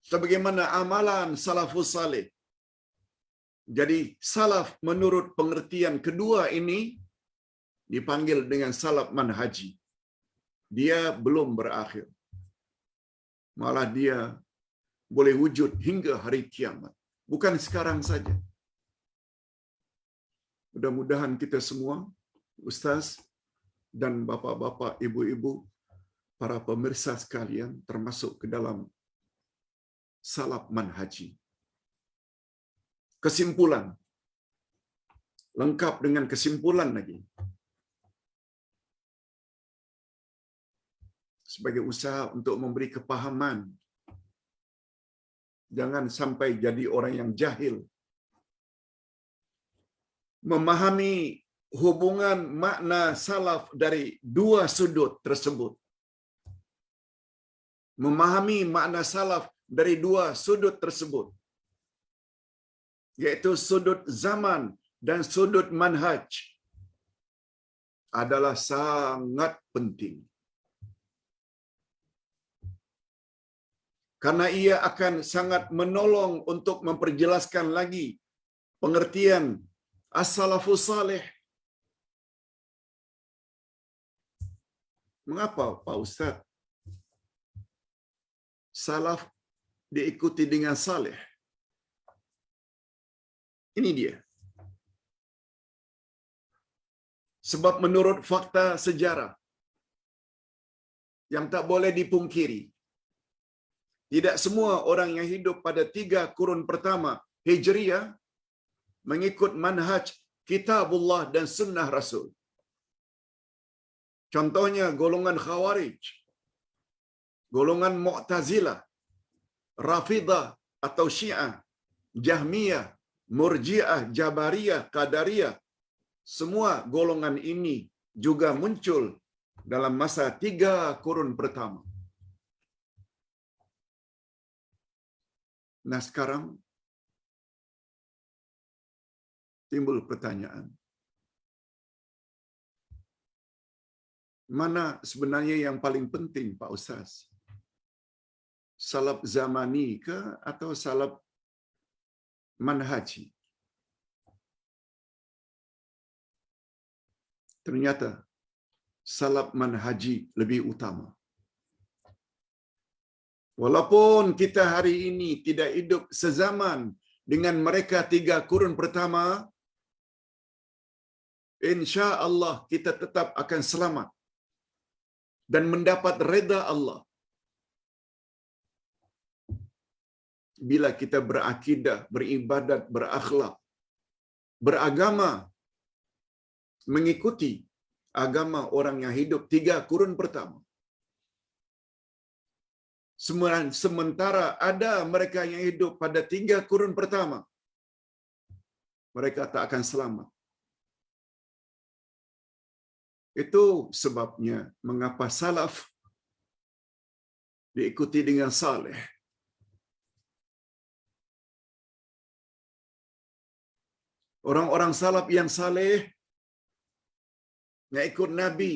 Sebagaimana amalan salafus saleh. Jadi salaf menurut pengertian kedua ini dipanggil dengan salaf manhaji. Dia belum berakhir. Malah dia boleh wujud hingga hari kiamat. Bukan sekarang saja. Mudah-mudahan kita semua, ustaz dan bapa-bapa, ibu-ibu, para pemirsa sekalian termasuk ke dalam salaf manhaji. Kesimpulan. Lengkap dengan kesimpulan lagi. Sebagai usaha untuk memberi kepahaman. Jangan sampai jadi orang yang jahil. Memahami hubungan makna salaf dari dua sudut tersebut. Memahami makna salaf dari dua sudut tersebut, yaitu sudut zaman dan sudut manhaj, adalah sangat penting. Karena ia akan sangat menolong untuk memperjelaskan lagi pengertian as-salafus salih. Mengapa, Pak Ustaz, salaf diikuti dengan salih? Ini dia. Sebab menurut fakta sejarah yang tak boleh dipungkiri, tidak semua orang yang hidup pada 3 kurun pertama Hijriah mengikut manhaj Kitabullah dan Sunnah Rasul. Contohnya golongan Khawarij, golongan Mu'tazilah, Rafidah atau Syiah, Jahmiyah, Murji'ah, Jabariyah, Qadariyah. Semua golongan ini juga muncul dalam masa 3 kurun pertama. Nah sekarang timbul pertanyaan, mana sebenarnya yang paling penting Pak Ustaz? Salaf zamani ke atau salaf manhaji? Ternyata salaf manhaji lebih utama. Walaupun kita hari ini tidak hidup sezaman dengan mereka 3 kurun pertama, insya Allah kita tetap akan selamat dan mendapat reda Allah bila kita berakidah, beribadat, berakhlak, beragama, mengikuti agama orang yang hidup 3 kurun pertama. Sementara ada mereka yang hidup pada 3 kurun pertama, mereka tak akan selamat. Itu sebabnya mengapa salaf diikuti dengan saleh. Orang-orang salaf yang saleh yang ikut Nabi,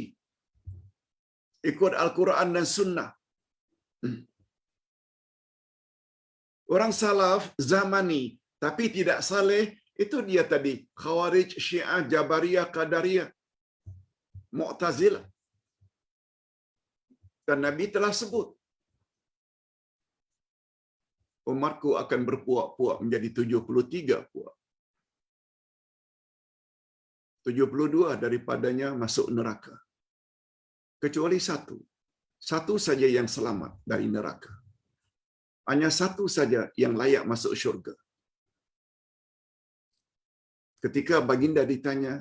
ikut Al-Quran dan Sunnah. Orang salaf zamani tapi tidak saleh, itu dia tadi Khawarij, Syiah, Jabariyah, Qadariyah, Mu'tazilah. Dan Nabi telah sebut, umatku akan berpuak-puak menjadi 73 puak. 72 daripadanya masuk neraka. Kecuali satu. Satu saja yang selamat dari neraka. Hanya satu saja yang layak masuk syurga. Ketika baginda ditanya,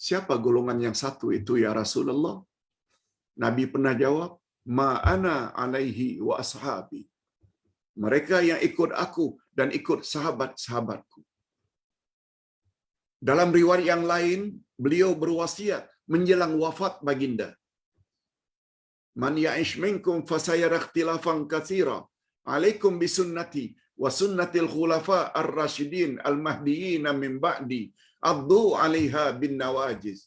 siapa golongan yang satu itu ya Rasulullah? Nabi pernah jawab, ma ana alaihi wa ashabi. Mereka yang ikut aku dan ikut sahabat-sahabatku. Dalam riwayat yang lain, beliau berwasiat menjelang wafat baginda. Man ya'ish minkum fasayara ikhtilafan katsira. Alaikum bisunnati wa sunnatil khulafa ar-rasyidin al-mahdiyyin min ba'di. Addu 'alaiha bin nawajiz.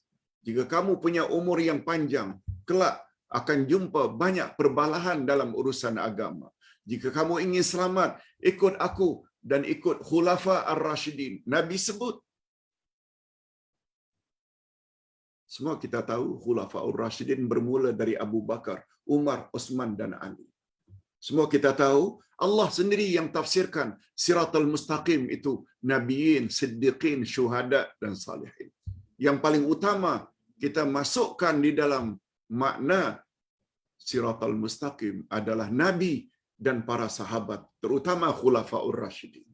Jika kamu punya umur yang panjang, kelak akan jumpa banyak perbalahan dalam urusan agama. Jika kamu ingin selamat, ikut aku dan ikut khulafa ar-rasyidin. Nabi sebut. Semua kita tahu Khulafaur Rasyidin bermula dari Abu Bakar, Umar, Uthman dan Ali. Semua kita tahu Allah sendiri yang tafsirkan Siratal Mustaqim itu Nabiyin, Siddiqin, Syuhada dan Salihin. Yang paling utama kita masukkan di dalam makna Siratal Mustaqim adalah Nabi dan para sahabat, terutama Khulafaur Rasyidin.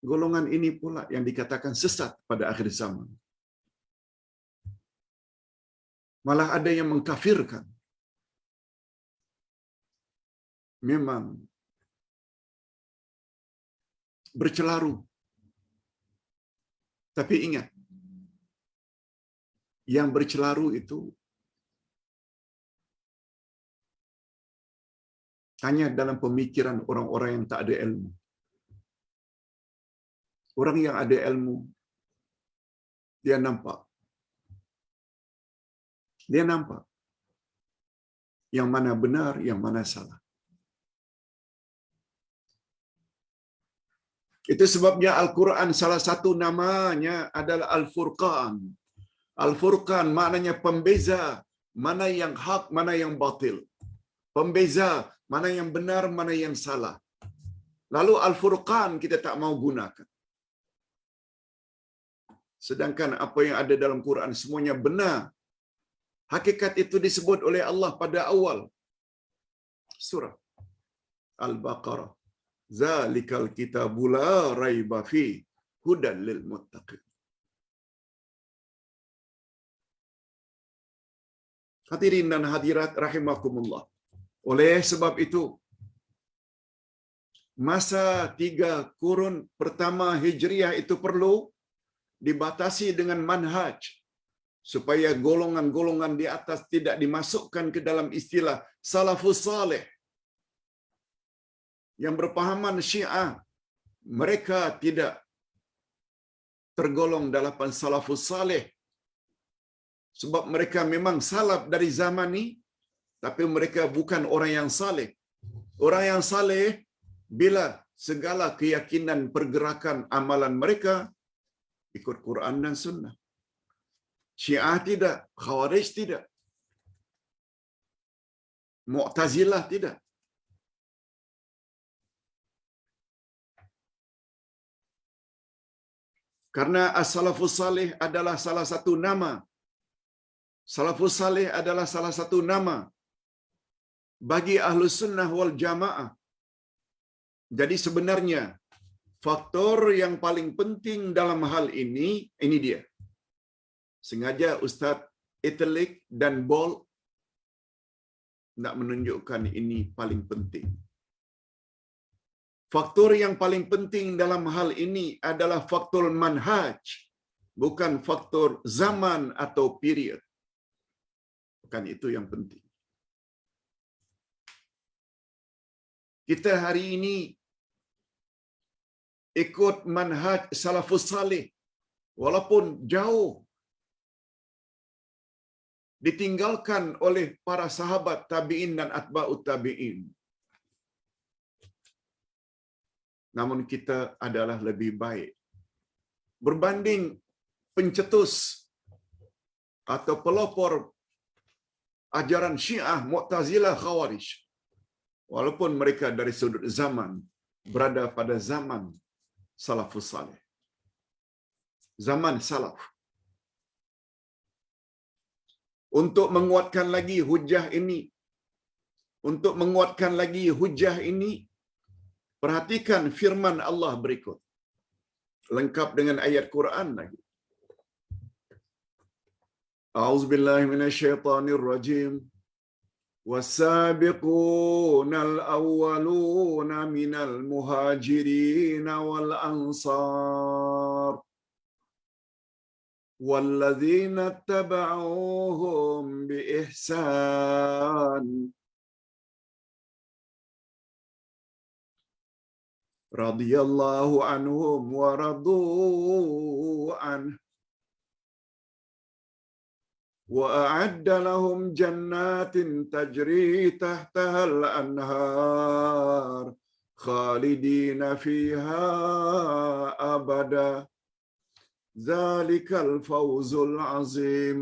Golongan ini pula yang dikatakan sesat pada akhir zaman. Malah ada yang mengkafirkan. Memang bercelaru. Tapi ingat, yang bercelaru itu hanya dalam pemikiran orang-orang yang tak ada ilmu. Orang yang ada ilmu, dia nampak. Dia nampak yang mana benar, yang mana salah. Itu sebabnya Al-Quran salah satu namanya adalah Al-Furqan. Al-Furqan maknanya pembeza, mana yang hak, mana yang batil. Pembeza, mana yang benar, mana yang salah. Lalu Al-Furqan kita tak mau gunakan. Sedangkan apa yang ada dalam Quran semuanya benar. Hakikat itu disebut oleh Allah pada awal surah Al-Baqarah. Zalikal kitabu la raiba fi hudan lil muttaqin. Hadirin dan hadirat rahimakumullah. Oleh sebab itu, masa 3 kurun pertama Hijriah itu perlu dibatasi dengan manhaj supaya golongan-golongan di atas tidak dimasukkan ke dalam istilah salafus saleh. Yang berpahaman Syiah, mereka tidak tergolong dalam salafus saleh sebab mereka memang salaf dari zaman ini, tapi mereka bukan orang yang saleh. Orang yang saleh bila segala keyakinan pergerakan amalan mereka ikut Quran dan Sunnah. Syiah tidak, Khawarij tidak, Mu'tazilah tidak. Karena as-salafus salih adalah salah satu nama. Salafus salih adalah salah satu nama bagi Ahlus Sunnah wal Jamaah. Jadi sebenarnya faktor yang paling penting dalam hal ini dia. Sengaja Ustaz italic dan bold nak menunjukkan ini paling penting. Faktor yang paling penting dalam hal ini adalah faktor manhaj, bukan faktor zaman atau period. Bukan itu yang penting. Kita hari ini ikut manhaj salafus salih walaupun jauh ditinggalkan oleh para sahabat tabi'in dan atba'ut tabi'in. Namun kita adalah lebih baik berbanding pencetus atau pelopor ajaran Syiah, Mu'tazilah, Khawarij. Walaupun mereka dari sudut zaman berada pada zaman salafus salih. Zaman salaf. Untuk menguatkan lagi hujah ini, perhatikan firman Allah berikut. Lengkap dengan ayat Quran lagi. A'udzubillahi minasyaitonir rajim. والسابقون الأولون من المهاجرين والأنصار والذين اتبعوهم بإحسان رضي الله عنهم ورضوا عنه وأعد لهم جنات تجري تحتها الأنهار خالدين فيها أبدا ذلك الفوز العظيم.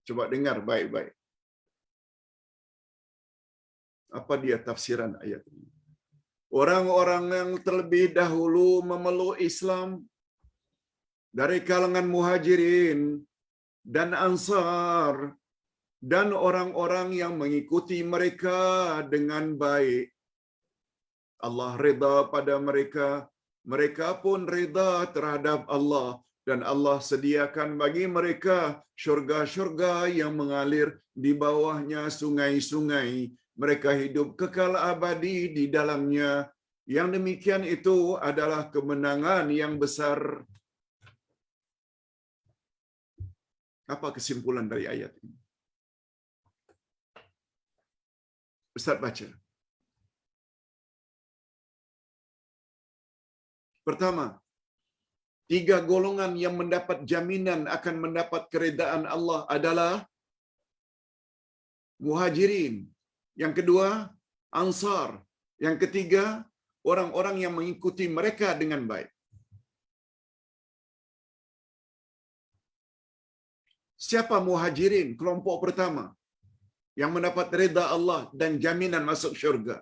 Coba dengar baik-baik. Apa dia tafsiran ayat ini? Orang-orang yang terlebih dahulu memeluk Islam dari kalangan muhajirin dan ansar dan orang-orang yang mengikuti mereka dengan baik. Allah reda pada mereka, mereka pun reda terhadap Allah, dan Allah sediakan bagi mereka syurga-syurga yang mengalir di bawahnya sungai-sungai. Mereka hidup kekal abadi di dalamnya. Yang demikian itu adalah kemenangan yang besar. Apa kesimpulan dari ayat ini? Ustaz baca. Pertama, 3 golongan yang mendapat jaminan akan mendapat keredaan Allah adalah muhajirin. Yang kedua, ansar. Yang ketiga, orang-orang yang mengikuti mereka dengan baik. Siapa muhajirin? Kelompok pertama yang mendapat redha Allah dan jaminan masuk syurga.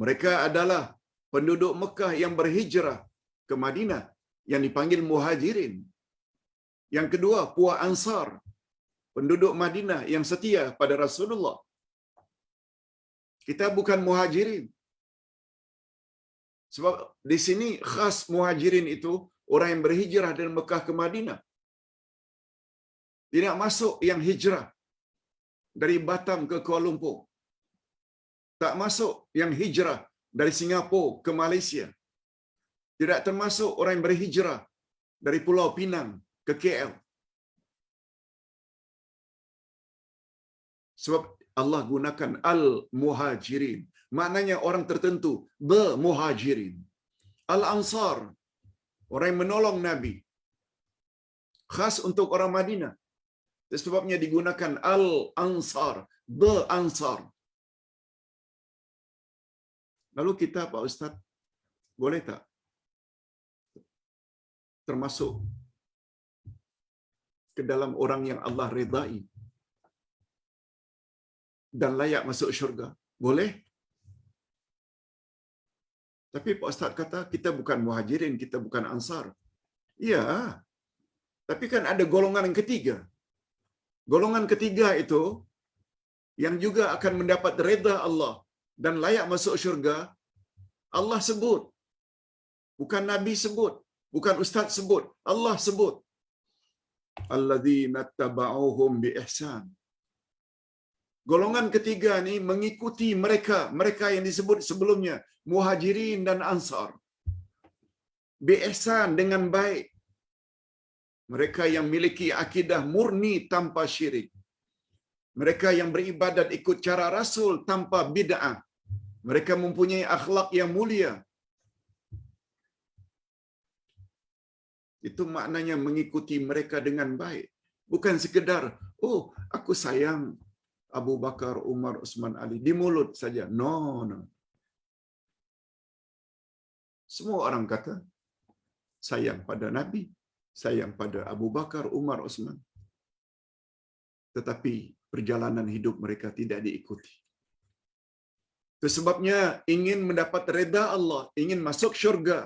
Mereka adalah penduduk Mekah yang berhijrah ke Madinah yang dipanggil muhajirin. Yang kedua, puak Ansar, penduduk Madinah yang setia pada Rasulullah. Kita bukan muhajirin. Sebab di sini khas muhajirin itu orang yang berhijrah dari Mekah ke Madinah. Tidak masuk yang hijrah dari Batam ke Kuala Lumpur. Tak masuk yang hijrah dari Singapura ke Malaysia. Tidak termasuk orang yang berhijrah dari Pulau Pinang ke KL. Sebab Allah gunakan al-muhajirin. Maknanya orang tertentu, the-muhajirin. Al-ansar, orang yang menolong Nabi. Khas untuk orang Madinah. Sebabnya digunakan al-ansar, the-ansar. Lalu kita, Pak Ustaz, boleh tak termasuk ke dalam orang yang Allah redai dan layak masuk syurga? Boleh. Tapi Pak Ustaz kata kita bukan muhajirin, kita bukan ansar. Ya, tapi kan ada golongan yang ketiga. Golongan ketiga itu yang juga akan mendapat redha Allah dan layak masuk syurga, Allah sebut. Bukan Nabi sebut, bukan Ustaz sebut, Allah sebut. Alladzina tabauhum bi ihsan. Golongan ketiga ni mengikuti mereka yang disebut sebelumnya, muhajirin dan ansar. Bi ihsan, dengan baik. Mereka yang memiliki akidah murni tanpa syirik. Mereka yang beribadat ikut cara Rasul tanpa bid'ah. Mereka mempunyai akhlak yang mulia. Itu maknanya mengikuti mereka dengan baik. Bukan sekedar, oh, aku sayang Abu Bakar, Umar, Utsman, Ali. Di mulut saja. No, no. Semua orang kata, sayang pada Nabi, sayang pada Abu Bakar, Umar, Utsman. Tetapi perjalanan hidup mereka tidak diikuti. Itu sebabnya ingin mendapat redha Allah, ingin masuk syurga,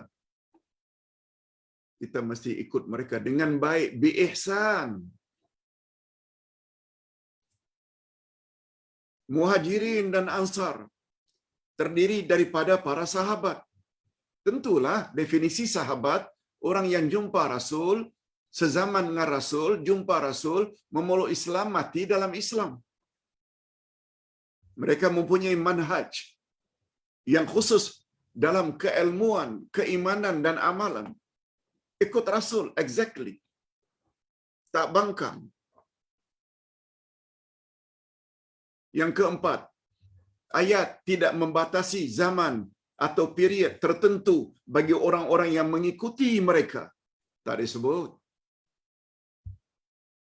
kita mesti ikut mereka dengan baik, bi ihsan. Muhajirin dan ansar terdiri daripada para sahabat. Tentulah definisi sahabat, orang yang jumpa Rasul, sezaman dengan Rasul, jumpa Rasul, memeluk Islam, mati dalam Islam. Mereka mempunyai manhaj yang khusus dalam keilmuan, keimanan dan amalan. Ikut Rasul, exactly. Tak bangkang. Yang keempat, ayat tidak membatasi zaman atau period tertentu bagi orang-orang yang mengikuti mereka. Tak disebut.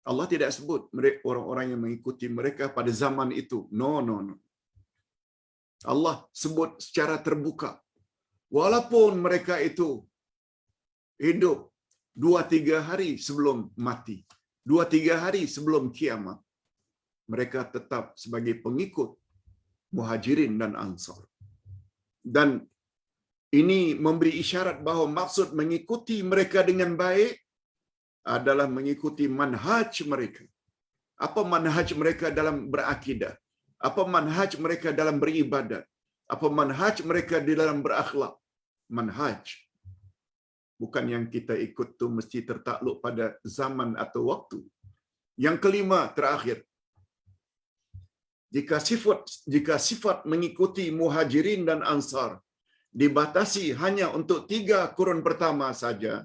Allah tidak sebut orang-orang yang mengikuti mereka pada zaman itu. No, no, no. Allah sebut secara terbuka. Walaupun mereka itu hidup 2-3 hari sebelum mati, 2-3 hari sebelum kiamat, mereka tetap sebagai pengikut muhajirin dan ansar. Dan ini memberi isyarat bahawa maksud mengikuti mereka dengan baik adalah mengikuti manhaj mereka. Apa manhaj mereka dalam berakidah? Apa manhaj mereka dalam beribadat? Apa manhaj mereka di dalam berakhlak? Manhaj. Bukan yang kita ikut tu mesti tertakluk pada zaman atau waktu. Yang kelima, terakhir. Jika sifat mengikuti muhajirin dan ansar dibatasi hanya untuk 3 kurun pertama saja,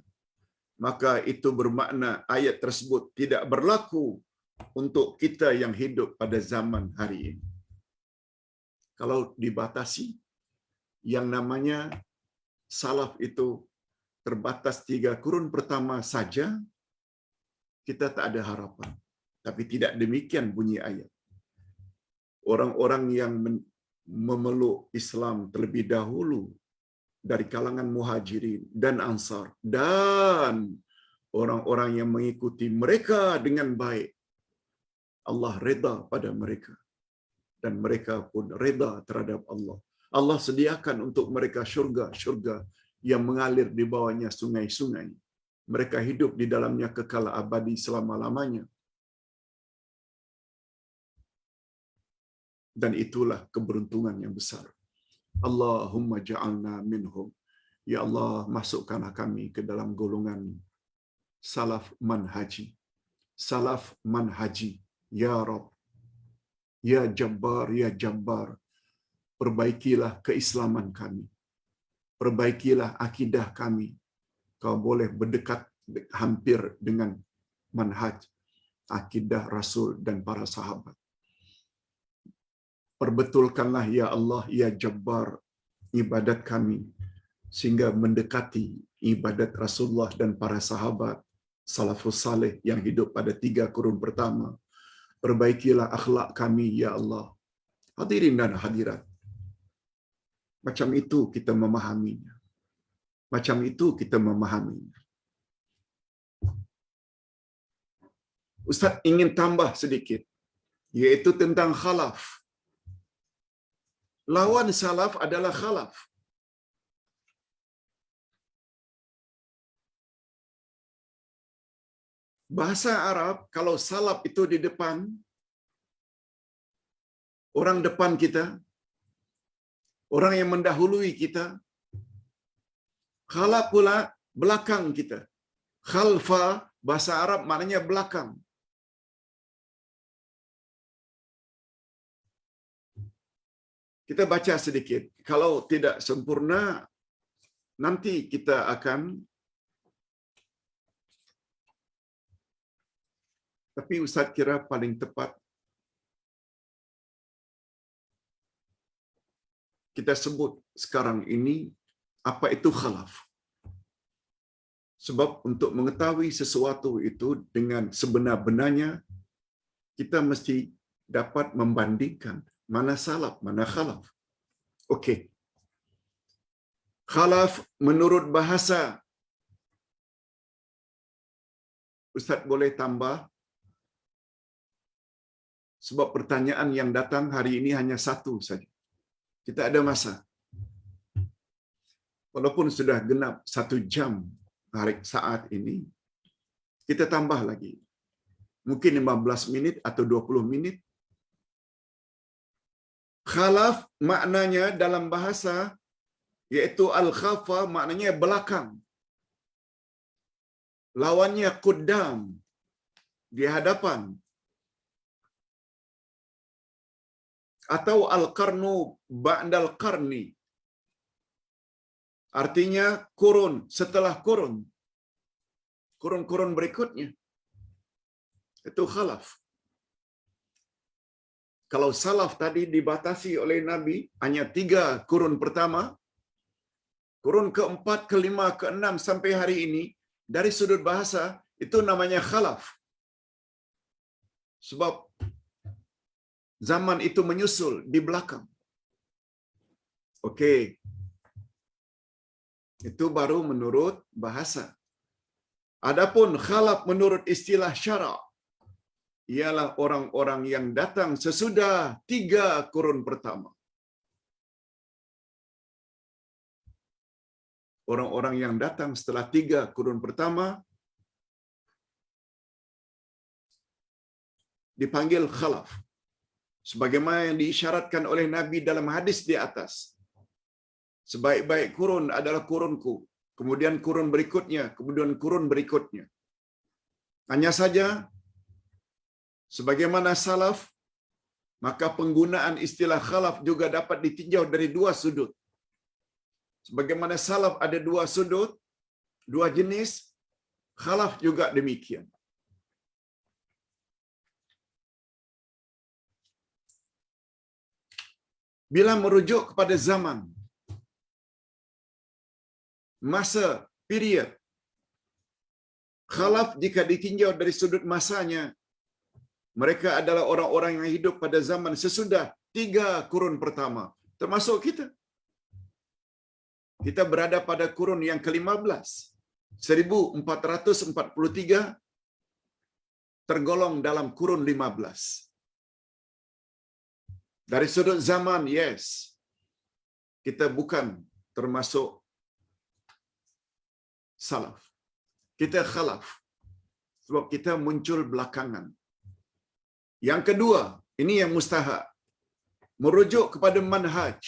maka itu bermakna ayat tersebut tidak berlaku untuk kita yang hidup pada zaman hari ini. Kalau dibatasi, yang namanya salaf itu terbatas 3 kurun pertama saja, kita tak ada harapan. Tapi tidak demikian bunyi ayat. Orang-orang yang memeluk Islam terlebih dahulu dari kalangan muhajirin dan ansar, dan orang-orang yang mengikuti mereka dengan baik, Allah reda pada mereka, dan mereka pun reda terhadap Allah. Allah sediakan untuk mereka syurga-syurga yang mengalir di bawahnya sungai-sungai. mereka hidup di dalamnya kekal abadi selama-lamanya. Dan itulah keberuntungan yang besar. Allahumma ja'alna minhum. Ya Allah, masukkanlah kami ke dalam golongan salaf manhaji. Salaf manhaji. Ya Rabb. Ya Jabbar, Ya Jabbar. Perbaikilah keislaman kami. Perbaikilah akidah kami. Kau boleh berdekat hampir dengan manhaj, akidah Rasul dan para sahabat. Perbetulkanlah ya Allah, ya Jabbar, ibadat kami sehingga mendekati ibadat Rasulullah dan para sahabat salafus saleh yang hidup pada 3 kurun pertama. Perbaikilah akhlak kami ya Allah. Hadirin dan hadirat. Macam itu kita memahaminya. Macam itu kita memahaminya. Ustaz ingin tambah sedikit, yaitu tentang khalaf. Lawan salaf adalah khalaf. Bahasa Arab, kalau salaf itu di depan, orang depan kita, orang yang mendahului kita, khalaf pula belakang kita. Khalfa, bahasa Arab maknanya belakang. Kita baca sedikit. Kalau tidak sempurna, nanti kita akan, tapi Ustaz kira paling tepat kita sebut sekarang ini apa itu khalaf. Sebab untuk mengetahui sesuatu itu dengan sebenar-benarnya, kita mesti dapat membandingkan mana salaf, mana khalaf. Okey. Khalaf menurut bahasa. Ustaz boleh tambah? Sebab pertanyaan yang datang hari ini hanya satu saja. Kita ada masa. Walaupun sudah genap 1 jam hari saat ini, kita tambah lagi. Mungkin 15 minit atau 20 minit. Khalaf maknanya dalam bahasa, iaitu al-khafa maknanya belakang. Lawannya quddam, di hadapan. Atau al-qarnu ba'dal qarni. Artinya kurun setelah kurun. Kurun-kurun berikutnya. Itu khalaf. Kalau salaf tadi dibatasi oleh Nabi hanya 3 kurun pertama, kurun keempat, kelima, keenam sampai hari ini, dari sudut bahasa, itu namanya khalaf. Sebab zaman itu menyusul di belakang. Okey. Itu baru menurut bahasa. Adapun khalaf menurut istilah syarak, ialah orang-orang yang datang sesudah 3 kurun pertama. Orang-orang yang datang setelah 3 kurun pertama dipanggil khalaf. Sebagaimana yang diisyaratkan oleh Nabi dalam hadis di atas. Sebaik-baik kurun adalah kurunku, kemudian kurun berikutnya, kemudian kurun berikutnya. Hanya saja, sebagaimana salaf, maka penggunaan istilah khalaf juga dapat ditinjau dari 2 sudut. Sebagaimana salaf ada 2 sudut, 2 jenis, khalaf juga demikian. Bila merujuk kepada zaman, masa, period, khalaf jika ditinjau dari sudut masanya, mereka adalah orang-orang yang hidup pada zaman sesudah 3 kurun pertama. Termasuk kita. Kita berada pada kurun yang ke-15. 1443 tergolong dalam kurun 15. Dari sudut zaman, yes. Kita bukan termasuk salaf. kita khalaf. Sebab kita muncul belakangan. Yang kedua, ini yang mustahak. Merujuk kepada manhaj.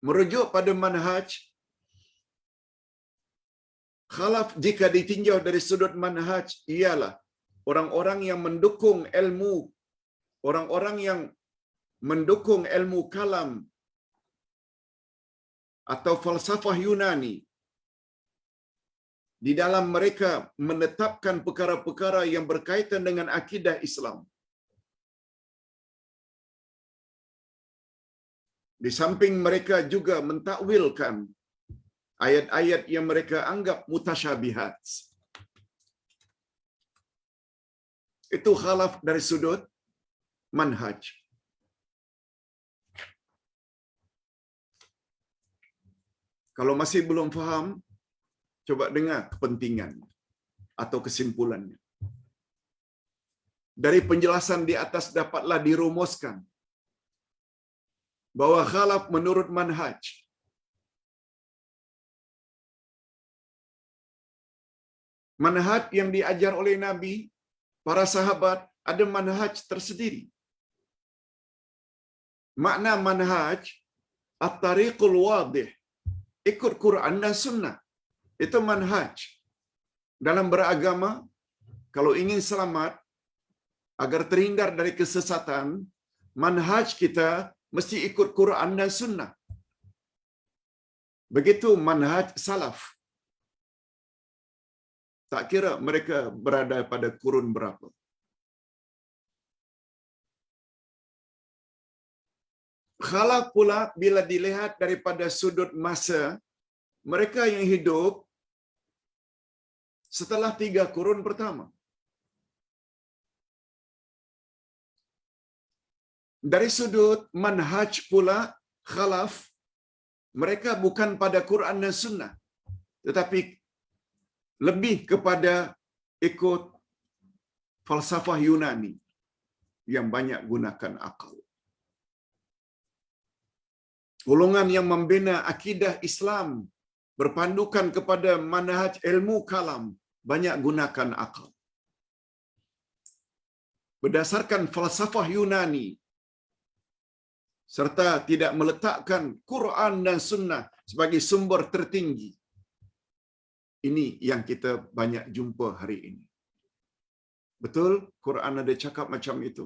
Merujuk pada manhaj, khalaf jika ditinjau dari sudut manhaj ialah orang-orang yang mendukung ilmu, orang-orang yang mendukung ilmu kalam atau falsafah Yunani. Di dalam mereka menetapkan perkara-perkara yang berkaitan dengan akidah Islam. Di samping mereka juga mentakwilkan ayat-ayat yang mereka anggap mutasyabihat. Itu khalaf dari sudut manhaj. Kalau masih belum faham, coba dengar kepentingan atau kesimpulannya. Dari penjelasan di atas dapatlah dirumuskan bahwa khalaf menurut manhaj yang diajar oleh Nabi, para sahabat, ada manhaj tersendiri. Makna manhaj at-tariqul wadih, ikut Quran dan Sunnah. Itu manhaj. Dalam beragama, kalau ingin selamat, agar terhindar dari kesesatan, manhaj kita mesti ikut Quran dan Sunnah. Begitu manhaj salaf. Tak kira mereka berada pada kurun berapa. Khalaf pula bila dilihat daripada sudut masa, mereka yang hidup setelah 3 kurun pertama. Dari sudut manhaj pula khalaf, mereka bukan pada Quran dan Sunnah, tetapi lebih kepada ikut falsafah Yunani yang banyak gunakan akal. Golongan yang membina akidah Islam berpandukan kepada manhaj ilmu kalam, banyak gunakan akal. Berdasarkan falsafah Yunani, serta tidak meletakkan Quran dan Sunnah sebagai sumber tertinggi. Ini yang kita banyak jumpa hari ini. Betul Quran ada cakap macam itu?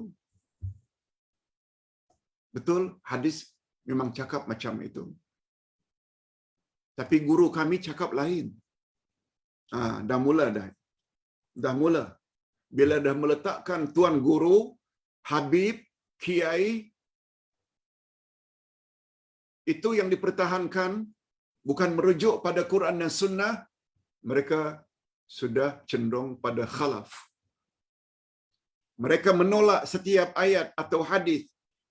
Betul hadis memang cakap macam itu? Tapi guru kami cakap lain. Dah mula. Bila dah meletakkan tuan guru, habib, kiai, itu yang dipertahankan, bukan merujuk pada Quran dan Sunnah, mereka sudah cenderung pada khalaf. Mereka menolak setiap ayat atau hadis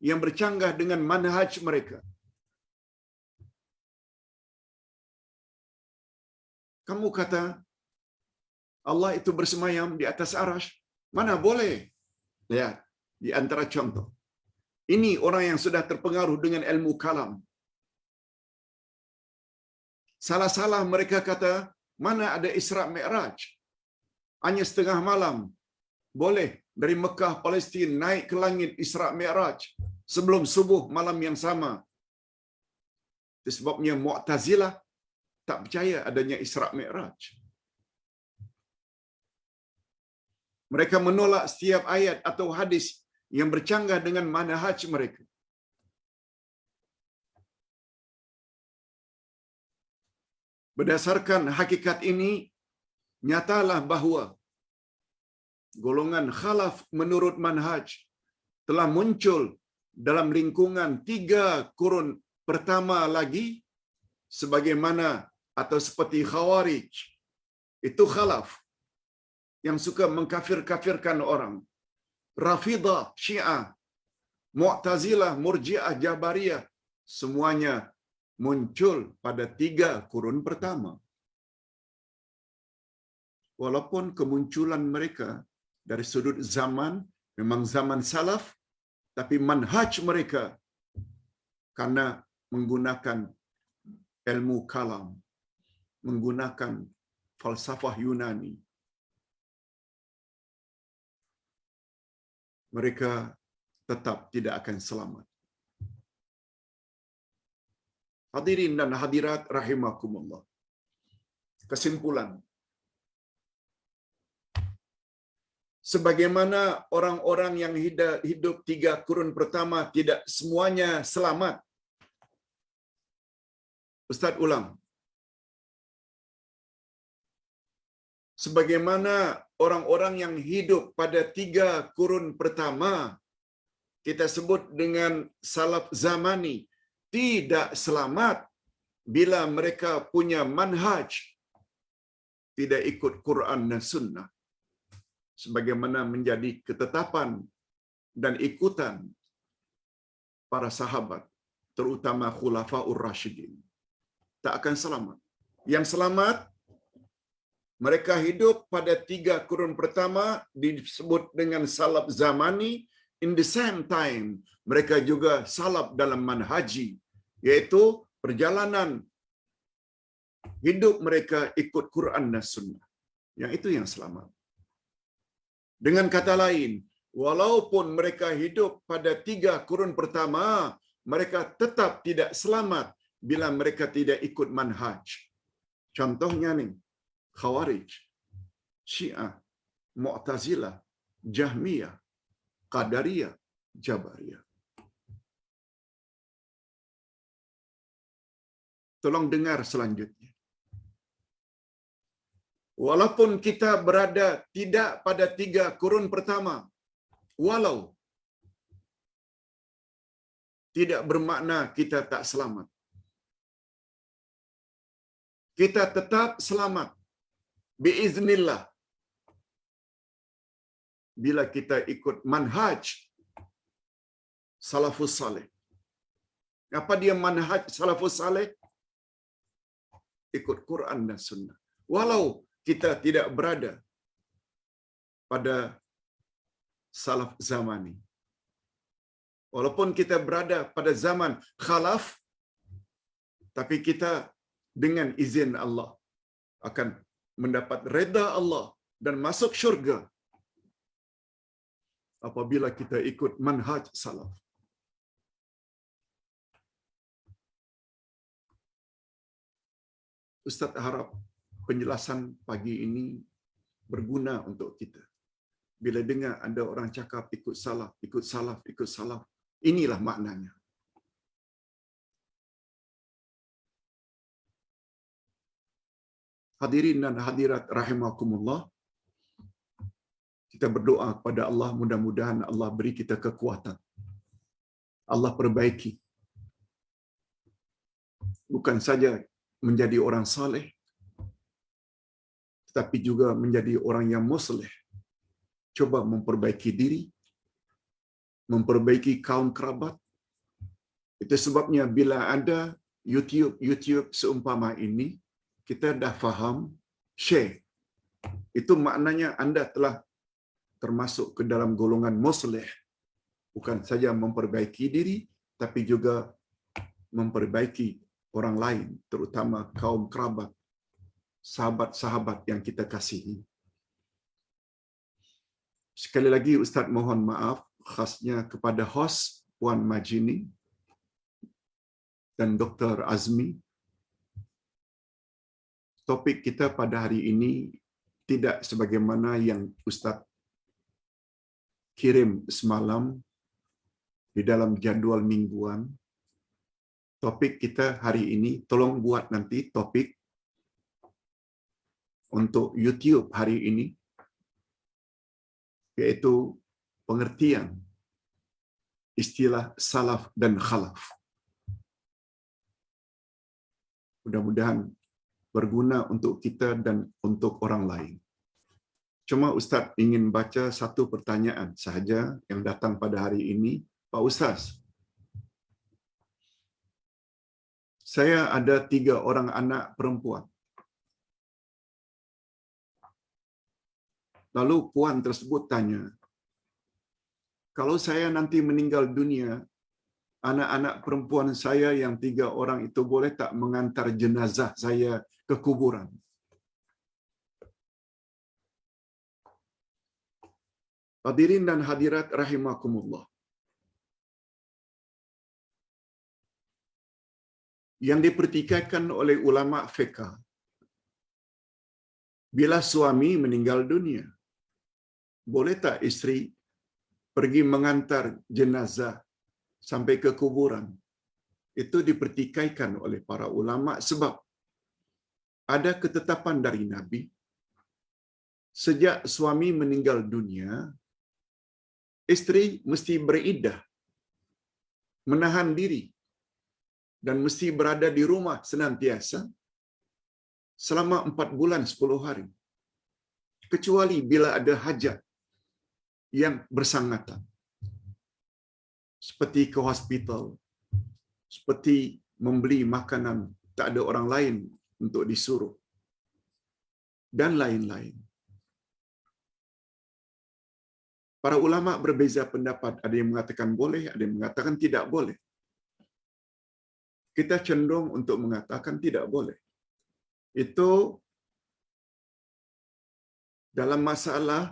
yang bercanggah dengan manhaj mereka. Kamu kata Allah itu bersemayam di atas arasy, mana boleh? Lihat di antara contoh. Ini orang yang sudah terpengaruh dengan ilmu kalam. Salah-salah mereka kata, mana ada Isra' Mi'raj? Hanya setengah malam. Boleh dari Mekah, Palestin, naik ke langit Isra' Mi'raj sebelum subuh malam yang sama. Itu sebabnya Mu'tazilah tak percaya adanya Isra' Mi'raj. Mereka menolak setiap ayat atau hadis yang bercanggah dengan manhaj mereka. Berdasarkan hakikat ini, nyatalah bahawa golongan khalaf menurut manhaj telah muncul dalam lingkungan 3 kurun pertama lagi, sebagaimana atau seperti Khawarij. Itu khalaf yang suka mengkafir-kafirkan orang. Rafidah, Syiah, Mu'tazilah, Murji'ah, Jabariyah, semuanya muncul pada 3 kurun pertama. Walaupun kemunculan mereka dari sudut zaman, memang zaman salaf, tapi manhaj mereka karena menggunakan ilmu kalam, menggunakan falsafah Yunani, mereka tetap tidak akan selamat. Hadirin dan hadirat rahimakumullah. Kesimpulan. Sebagaimana orang-orang yang hidup 3 kurun pertama tidak semuanya selamat. Ustaz ulang. Sebagaimana orang-orang yang hidup pada 3 kurun pertama, kita sebut dengan salaf zamani, tidak selamat bila mereka punya manhaj, tidak ikut Quran dan Sunnah. Sebagaimana menjadi ketetapan dan ikutan para sahabat, terutama Khulafaur Rasyidin. Tak akan selamat. Yang selamat, mereka hidup pada 3 kurun pertama, disebut dengan salaf zamani. In the same time, mereka juga salaf dalam manhaji, yaitu perjalanan hidup mereka ikut Quran dan Sunnah. Yang itu yang selamat. Dengan kata lain, walaupun mereka hidup pada 3 kurun pertama, mereka tetap tidak selamat bila mereka tidak ikut manhaj. Contohnya nih, Khawarij, Syiah, Mu'tazilah, Jahmiyah, Qadariyah, Jabariyah. Tolong dengar selanjutnya. Walaupun kita berada tidak pada 3 kurun pertama, walau tidak bermakna kita tak selamat. Kita tetap selamat biiznillah bila kita ikut manhaj salafus saleh. Apa dia manhaj salafus saleh? Ikut Quran dan Sunnah. Walau kita tidak berada pada salaf zamani. Walaupun kita berada pada zaman khalaf, tapi kita dengan izin Allah akan mendapat redha Allah dan masuk syurga apabila kita ikut manhaj salaf. Ustaz harap penjelasan pagi ini berguna untuk kita. Bila dengar ada orang cakap ikut salaf, ikut salaf, ikut salaf, inilah maknanya. Hadirin dan hadirat rahimakumullah, kita berdoa kepada Allah, mudah-mudahan Allah beri kita kekuatan. Allah perbaiki. Bukan saja menjadi orang saleh, tetapi juga menjadi orang yang muslih. Coba memperbaiki diri, memperbaiki kaum kerabat. Itu sebabnya bila ada YouTube seumpama ini, kita dah faham, share. Itu maknanya anda telah termasuk ke dalam golongan muslih. Bukan saja memperbaiki diri, tapi juga memperbaiki orang lain, terutama kaum kerabat, sahabat-sahabat yang kita kasihi. Sekali lagi Ustaz mohon maaf, khasnya kepada hos Puan Majini dan Dr. Azmi. Topik kita pada hari ini tidak sebagaimana yang Ustaz kirim semalam di dalam jadual mingguan. Topik kita hari ini, tolong buat nanti topik untuk YouTube hari ini, yaitu pengertian istilah salaf dan khalaf. Mudah-mudahan berguna untuk kita dan untuk orang lain. Cuma Ustaz ingin baca satu pertanyaan sahaja yang datang pada hari ini. Pak Ustaz, saya ada 3 orang anak perempuan. Lalu puan tersebut tanya, kalau saya nanti meninggal dunia, anak-anak perempuan saya yang 3 orang itu boleh tak mengantar jenazah saya ke kuburan? Hadirin dan hadirat rahimakumullah. Yang dipertikaikan oleh ulama fiqh, bila suami meninggal dunia, boleh tak isteri pergi mengantar jenazah sampai ke kuburan? Itu dipertikaikan oleh para ulama sebab ada ketetapan dari Nabi, sejak suami meninggal dunia, isteri mesti beriddah, menahan diri, dan mesti berada di rumah senantiasa selama 4 bulan 10 hari. Kecuali bila ada hajat yang bersangatan. Seperti ke hospital, seperti membeli makanan, tak ada orang lain untuk disuruh, dan lain-lain. Para ulama berbeza pendapat, ada yang mengatakan boleh, ada yang mengatakan tidak boleh. Kita cenderung untuk mengatakan tidak boleh. Itu dalam masalah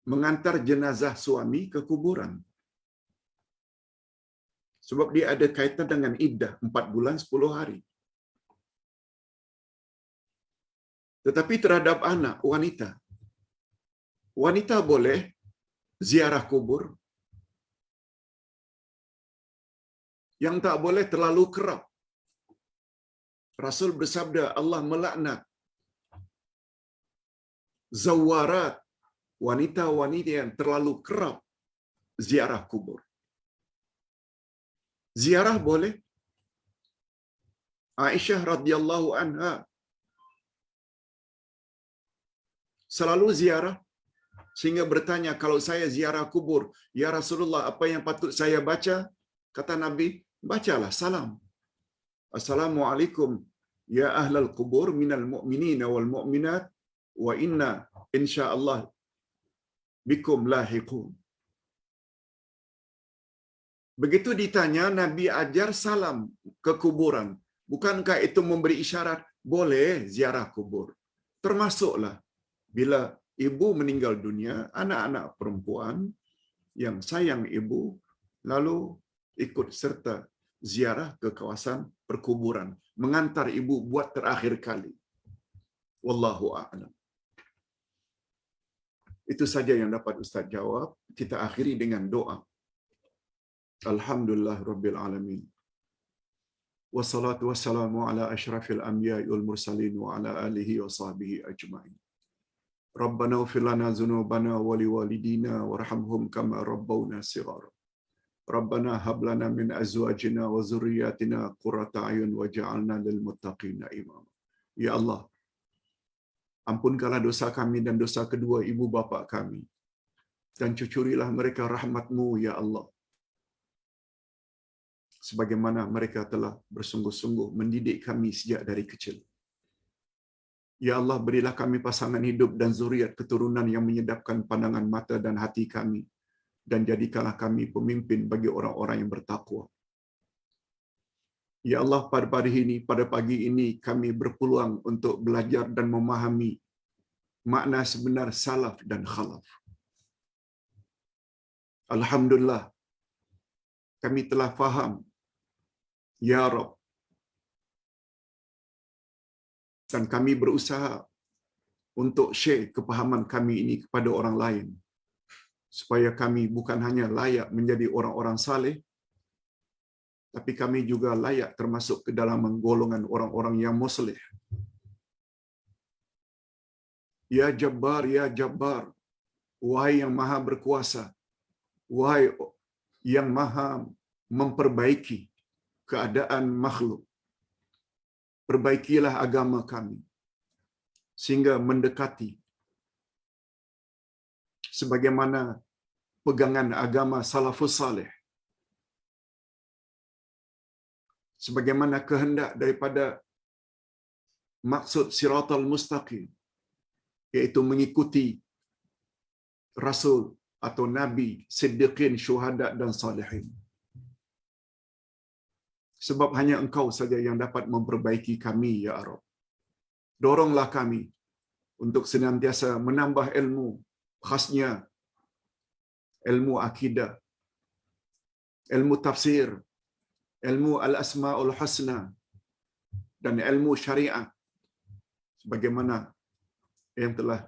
mengantar jenazah suami ke kuburan. Sebab dia ada kaitan dengan iddah 4 bulan 10 hari. Tetapi terhadap anak, wanita boleh ziarah kubur. Yang tak boleh terlalu kerap. Rasul bersabda, Allah melaknat zawarat, wanita-wanita yang terlalu kerap ziarah kubur. Ziarah boleh. Aisyah radhiyallahu anha selalu ziarah, sehingga bertanya, kalau saya ziarah kubur, ya Rasulullah, apa yang patut saya baca? Kata Nabi, bacalah salam. Assalamualaikum ya ahlal kubur minal mu'minina wal mu'minat wa inna insyaallah bikum lahiqun. Begitu ditanya, Nabi ajar salam ke kuburan. Bukankah itu memberi isyarat boleh ziarah kubur? Termasuklah bila ibu meninggal dunia, anak-anak perempuan yang sayang ibu lalu ikut serta ziarah ke kawasan perkuburan, mengantar ibu buat terakhir kali. Wallahu a'lam. Itu saja yang dapat Ustaz jawab. Kita akhiri dengan doa. Alhamdulillah Rabbil Alamin. Wassalatu wassalamu ala ashrafil anbiya'i wal mursalin wa ala alihi wa sahbihi ajma'in. Rabbana ighfir lana dhunubana wa liwalidina warhamhum kama rabbawna shighara. Rabbana hab lana min azwajina wa dhurriyyatina qurrata a'yun waj'alna lil muttaqina imama. Ya Allah, ampunkanlah dosa kami dan dosa kedua ibu bapa kami, dan cucurilah mereka rahmat-Mu ya Allah, sebagaimana mereka telah bersungguh-sungguh mendidik kami sejak dari kecil. Ya Allah, berilah kami pasangan hidup dan zuriat keturunan yang menyedapkan pandangan mata dan hati kami, dan jadikanlah kami pemimpin bagi orang-orang yang bertakwa. Ya Allah, pada pagi ini kami berpeluang untuk belajar dan memahami makna sebenar salaf dan khalaf. Alhamdulillah, kami telah faham. Ya Rabb. Dan kami berusaha untuk share kepahaman kami ini kepada orang lain, supaya kami bukan hanya layak menjadi orang-orang saleh, tapi kami juga layak termasuk ke dalam golongan orang-orang yang muslih. Ya Jabbar, Ya Jabbar, wahai yang maha berkuasa, wahai yang maha memperbaiki keadaan makhluk, perbaikilah agama kami sehingga mendekati sebagaimana pegangan agama salafus salih, sebagaimana kehendak daripada maksud siratal mustaqim, iaitu mengikuti rasul atau nabi, siddiqin, syuhada dan salihin. Sebab hanya Engkau saja yang dapat memperbaiki kami, ya Rabb. Doronglah kami untuk senantiasa menambah ilmu, khasnya ilmu akidah, ilmu tafsir, ilmu al-asma'ul husna, dan ilmu syariat sebagaimana yang telah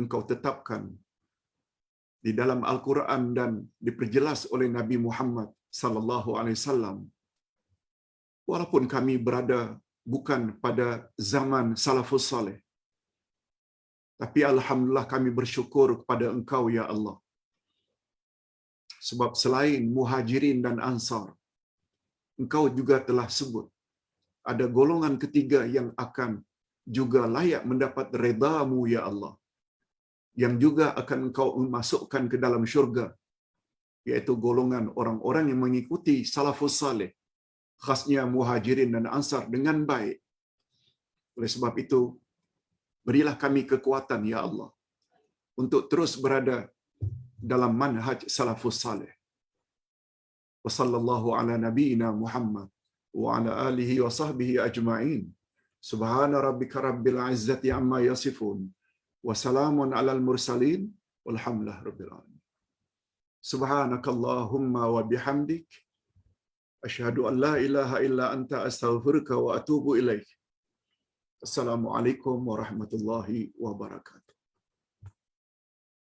engkau tetapkan di dalam Al-Quran dan diperjelas oleh Nabi Muhammad sallallahu alaihi wasallam. Walaupun kami berada bukan pada zaman salafus saleh, tapi alhamdulillah kami bersyukur kepada engkau ya Allah. Sebab selain Muhajirin dan Ansar, engkau juga telah sebut ada golongan ketiga yang akan juga layak mendapat redha-Mu ya Allah, yang juga akan engkau masukkan ke dalam syurga, yaitu golongan orang-orang yang mengikuti salafus saleh, khasnya Muhajirin dan Ansar dengan baik. Oleh sebab itu, berilah kami kekuatan ya Allah untuk terus berada dalam manhaj salafus saleh. Wa sallallahu ala nabiyyina Muhammad wa ala alihi wa sahbihi ajma'in. Subhana rabbika rabbil izzati amma yasifun. Wa salamun alal mursalin. Walhamdulillahi rabbil alamin. Subhanakallahumma wa bihamdik. Asyhadu an la ilaha illa anta astaghfiruka wa atubu ilaik. Assalamualaikum warahmatullahi wabarakatuh.